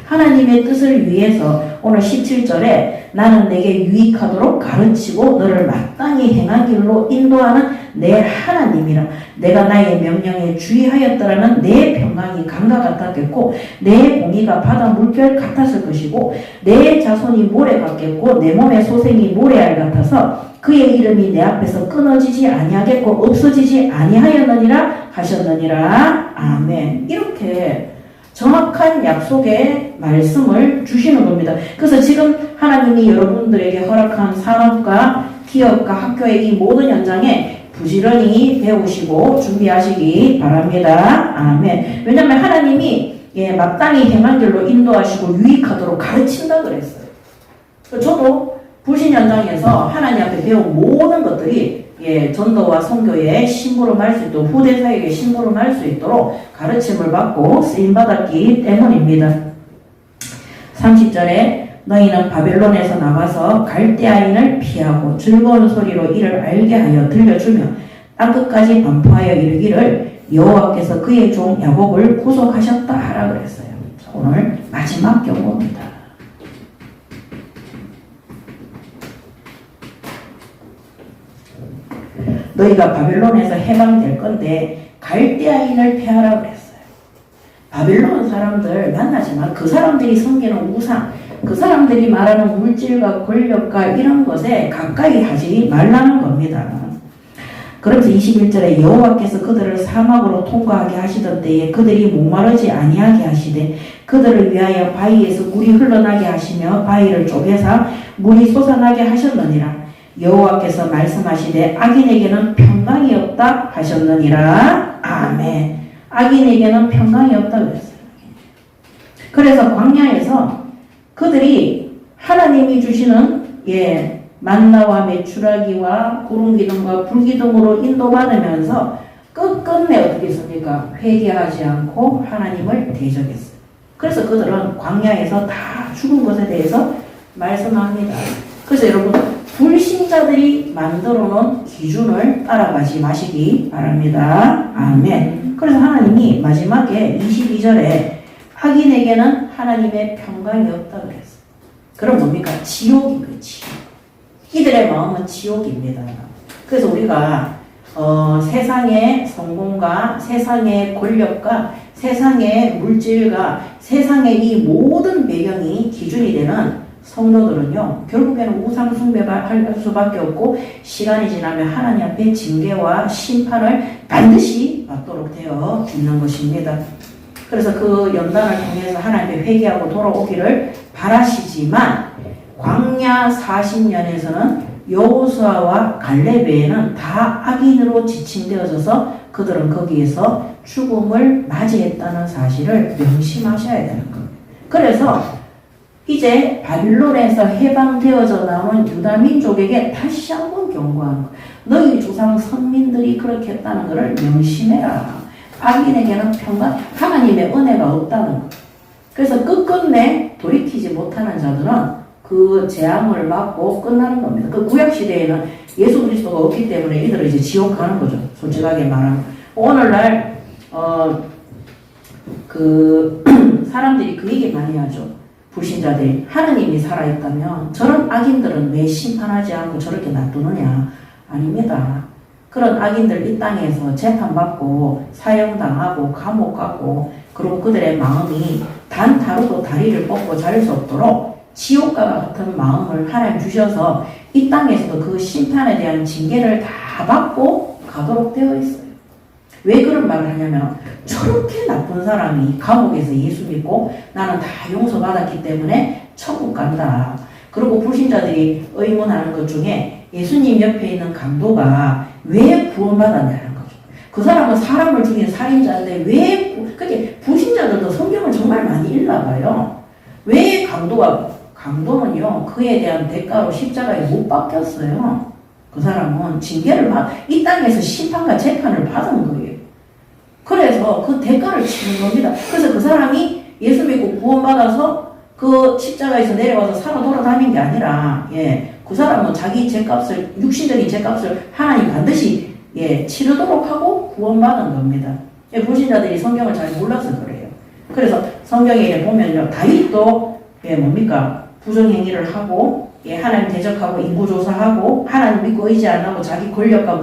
하나님의 뜻을 위해서 오늘 17절에 나는 내게 유익하도록 가르치고 너를 마땅히 행한 길로 인도하는 내 하나님이라. 내가 나의 명령에 주의하였더라면 내 평강이 강과 같았겠고 내 공의가 바다 물결 같았을 것이고 내 자손이 모래 같겠고 내 몸의 소생이 모래알 같아서 그의 이름이 내 앞에서 끊어지지 아니하겠고 없어지지 아니하였느니라 하셨느니라. 아멘. 이렇게 정확한 약속의 말씀을 주시는 겁니다. 그래서 지금 하나님이 여러분들에게 허락한 산업과 기업과 학교의 이 모든 현장에 부지런히 배우시고 준비하시기 바랍니다. 아멘. 왜냐하면 하나님이 마땅히 행한 길로 인도하시고 유익하도록 가르친다 그랬어요. 저도 불신 현장에서 하나님 앞에 배운 모든 것들이 전도와 선교에 심부름할 수 있도록, 후대사에게 심부름할 수 있도록 가르침을 받고 쓰임받았기 때문입니다. 30절에 너희는 바벨론에서 나와서 갈대아인을 피하고 즐거운 소리로 이를 알게 하여 들려주며 땅끝까지 반포하여 이르기를 여호와께서 그의 종 야곱을 구속하셨다 하라 그랬어요. 오늘 마지막 경고입니다. 너희가 바벨론에서 해방될 건데 갈대아인을 피하라 그랬어요. 바벨론 사람들 만나지만 그 사람들이 섬기는 우상, 그 사람들이 말하는 물질과 권력과 이런 것에 가까이 하지 말라는 겁니다. 그러면서 21절에 여호와께서 그들을 사막으로 통과하게 하시던 때에 그들이 목마르지 아니하게 하시되 그들을 위하여 바위에서 물이 흘러나게 하시며 바위를 쪼개사 물이 솟아나게 하셨느니라. 여호와께서 말씀하시되 악인에게는 평강이 없다 하셨느니라. 아멘. 악인에게는 평강이 없다 그랬어요. 그래서 광야에서 그들이 하나님이 주시는 만나와 메추라기와 구름기둥과 불기둥으로 인도받으면서 끝끝내 어떻게 했습니까? 회개하지 않고 하나님을 대적했어요. 그래서 그들은 광야에서 다 죽은 것에 대해서 말씀합니다. 그래서 여러분 불신자들이 만들어 놓은 기준을 따라가지 마시기 바랍니다. 아멘. 그래서 하나님이 마지막에 22절에 악인에게는 하나님의 평강이 없다 그랬어요. 그럼 뭡니까? 지옥인 거예요. 지옥. 이들의 마음은 지옥입니다. 그래서 우리가 세상의 성공과 세상의 권력과 세상의 물질과 세상의 이 모든 배경이 기준이 되는 성도들은요, 결국에는 우상 숭배가 할 수밖에 없고 시간이 지나면 하나님 앞에 징계와 심판을 반드시 받도록 되어 있는 것입니다. 그래서 그 연단을 통해서 하나님께 회개하고 돌아오기를 바라시지만 광야 40년에서는 여호수아와 갈렙 외에는 다 악인으로 지칭되어져서 그들은 거기에서 죽음을 맞이했다는 사실을 명심하셔야 되는 겁니다. 그래서 이제 바빌론에서 해방되어져 나온 유다 민족에게 다시 한번 경고하는 거예요. 너희 조상 선민들이 그렇게 했다는 것을 명심해라. 악인에게는 평강, 하나님의 은혜가 없다는 거예요. 그래서 끝끝내 돌이키지 못하는 자들은 그 재앙을 받고 끝나는 겁니다. 그 구약시대에는 예수 그리스도가 없기 때문에 이들은 이제 지옥 가는 거죠. 솔직하게 말하면. 오늘날, 사람들이 그 얘기 많이 하죠. 불신자들이 하느님이 살아있다면 저런 악인들은 왜 심판하지 않고 저렇게 놔두느냐? 아닙니다. 그런 악인들 이 땅에서 재판받고 사형당하고 감옥 가고 그리고 그들의 마음이 단 하루도 다리를 뻗고 잘 수 없도록 지옥과 같은 마음을 하나님 주셔서 이 땅에서도 그 심판에 대한 징계를 다 받고 가도록 되어 있어요. 왜 그런 말을 하냐면 저렇게 나쁜 사람이 감옥에서 예수 믿고 나는 다 용서받았기 때문에 천국 간다. 그리고 불신자들이 의문하는 것 중에 예수님 옆에 있는 강도가 왜 구원받았냐는 거죠. 그 사람은 사람을 죽인 살인자인데 왜 그게 불신자들도 성경을 정말 많이 읽나 봐요. 왜 강도는요 그에 대한 대가로 십자가에 못 박혔어요. 그 사람은 징계를 이 땅에서 심판과 재판을 받은 거예요. 그래서 그 대가를 치는 겁니다. 그래서 그 사람이 예수 믿고 구원받아서 그 십자가에서 내려와서 살아 돌아다닌 게 아니라, 그 사람은 자기 죄값을, 육신적인 죄값을 하나님 반드시, 치르도록 하고 구원받은 겁니다. 불신자들이 성경을 잘 몰라서 그래요. 그래서 성경에 보면요, 다윗도, 부정행위를 하고, 하나님 대적하고 인구조사하고, 하나님 믿고 의지 안 하고 자기 권력과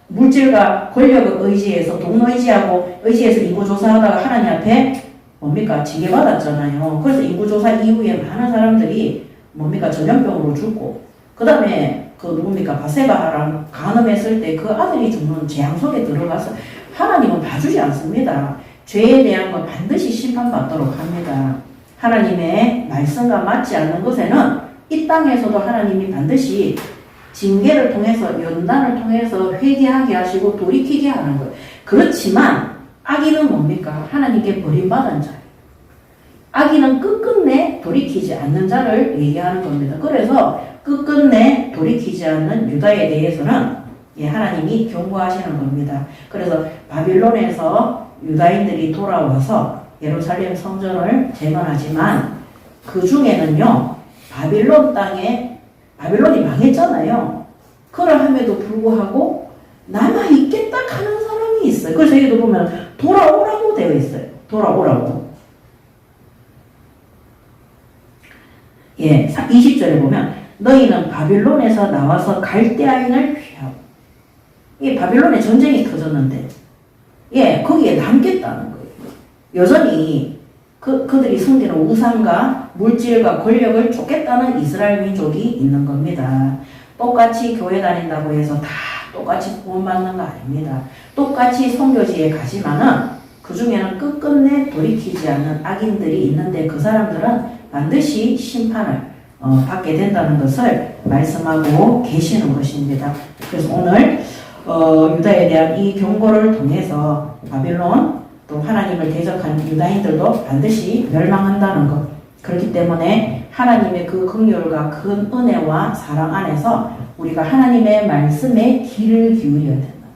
물질과 권력을 의지해서 동의지하고 의지해서 인구조사하다가 하나님 앞에 징계받았잖아요. 그래서 인구조사 이후에 많은 사람들이 전염병으로 죽고 그 다음에 바세바랑 간음했을 때 그 아들이 죽는 재앙 속에 들어가서 하나님은 봐주지 않습니다. 죄에 대한 건 반드시 심판받도록 합니다. 하나님의 말씀과 맞지 않는 것에는 이 땅에서도 하나님이 반드시 징계를 통해서 연단을 통해서 회개하게 하시고 돌이키게 하는 거예요. 그렇지만 악인은 하나님께 버림받은 자예요. 악인은 끝끝내 돌이키지 않는 자를 얘기하는 겁니다. 그래서 끝끝내 돌이키지 않는 유다에 대해서는 하나님이 경고하시는 겁니다. 그래서 바빌론에서 유다인들이 돌아와서 예루살렘 성전을 재건하지만 그 중에는요 바빌론 땅에 바빌론이 망했잖아요. 그러함에도 불구하고 남아있겠다 하는 사람이 있어요. 그래서 여기도 보면 돌아오라고 되어 있어요. 돌아오라고. 20절에 보면 너희는 바빌론에서 나와서 갈대아인을 피하고 이 바빌론에 전쟁이 터졌는데 거기에 남겠다는 거예요. 여전히 그들이 숨기는 우상과 물질과 권력을 쫓겠다는 이스라엘 민족이 있는 겁니다. 똑같이 교회 다닌다고 해서 다 똑같이 구원받는 거 아닙니다. 똑같이 선교지에 가지만은 그 중에는 끝끝내 돌이키지 않는 악인들이 있는데 그 사람들은 반드시 심판을 받게 된다는 것을 말씀하고 계시는 것입니다. 그래서 오늘 유다에 대한 이 경고를 통해서 바빌론 또 하나님을 대적한 유다인들도 반드시 멸망한다는 것. 그렇기 때문에 하나님의 그 긍휼과 큰 은혜와 사랑 안에서 우리가 하나님의 말씀에 귀를 기울여야 된다.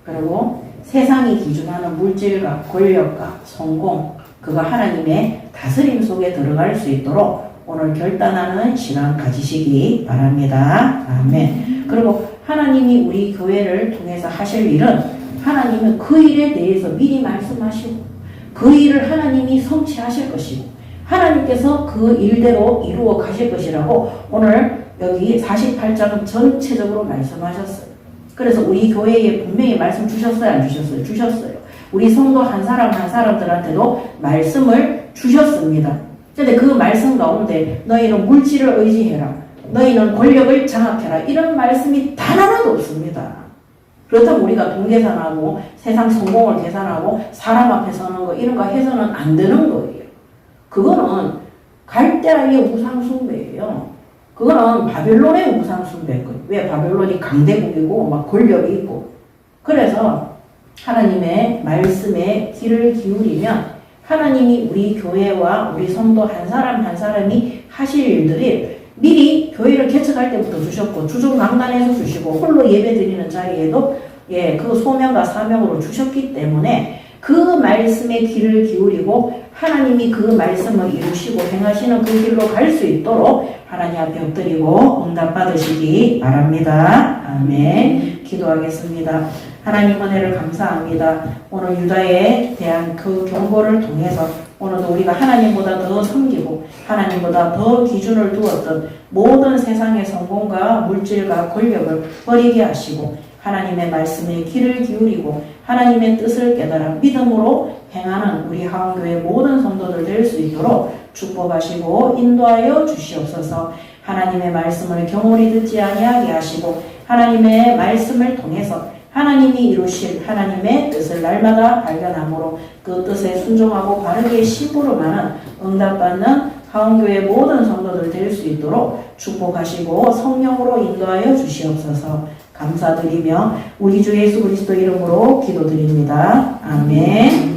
그리고 세상이 기준하는 물질과 권력과 성공, 그거 하나님의 다스림 속에 들어갈 수 있도록 오늘 결단하는 시간 가지시기 바랍니다. 아멘. 그리고 하나님이 우리 교회를 통해서 하실 일은 하나님은 그 일에 대해서 미리 말씀하시고 그 일을 하나님이 성취하실 것이고 하나님께서 그 일대로 이루어 가실 것이라고 오늘 여기 48장 전체적으로 말씀하셨어요. 그래서 우리 교회에 분명히 말씀 주셨어요? 안 주셨어요? 주셨어요. 우리 성도 한 사람 한 사람들한테도 말씀을 주셨습니다. 근데 그 말씀 가운데 너희는 물질을 의지해라. 너희는 권력을 장악해라. 이런 말씀이 단 하나도 없습니다. 그렇다고 우리가 돈 계산하고 세상 성공을 계산하고 사람 앞에 서는 거 이런 거 해서는 안 되는 거예요. 그거는 갈대아의 우상숭배예요. 그거는 바빌론의 우상숭배거든요. 왜 바빌론이 강대국이고 막 권력이 있고. 그래서 하나님의 말씀에 귀를 기울이면 하나님이 우리 교회와 우리 성도 한 사람 한 사람이 하실 일들이 미리 교회를 개척할 때부터 주셨고 주중강단에서 주시고 홀로 예배 드리는 자리에도 그 소명과 사명으로 주셨기 때문에 그 말씀에 귀를 기울이고 하나님이 그 말씀을 이루시고 행하시는 그 길로 갈 수 있도록 하나님 앞에 엎드리고 응답 받으시기 바랍니다. 아멘. 기도하겠습니다. 하나님 은혜를 감사합니다. 오늘 유다에 대한 그 경고를 통해서 오늘도 우리가 하나님보다 더 섬기고 하나님보다 더 기준을 두었던 모든 세상의 성공과 물질과 권력을 버리게 하시고 하나님의 말씀에 귀를 기울이고 하나님의 뜻을 깨달아 믿음으로 행하는 우리 하원교회 모든 성도들 될 수 있도록 축복하시고 인도하여 주시옵소서. 하나님의 말씀을 경홀히 듣지 아니하게 하시고 하나님의 말씀을 통해서 하나님이 이루실 하나님의 뜻을 날마다 발견함으로 그 뜻에 순종하고 바르게 심부름하는 응답받는 하원교회 모든 성도들 될 수 있도록 축복하시고 성령으로 인도하여 주시옵소서. 감사드리며 우리 주 예수 그리스도 이름으로 기도드립니다. 아멘.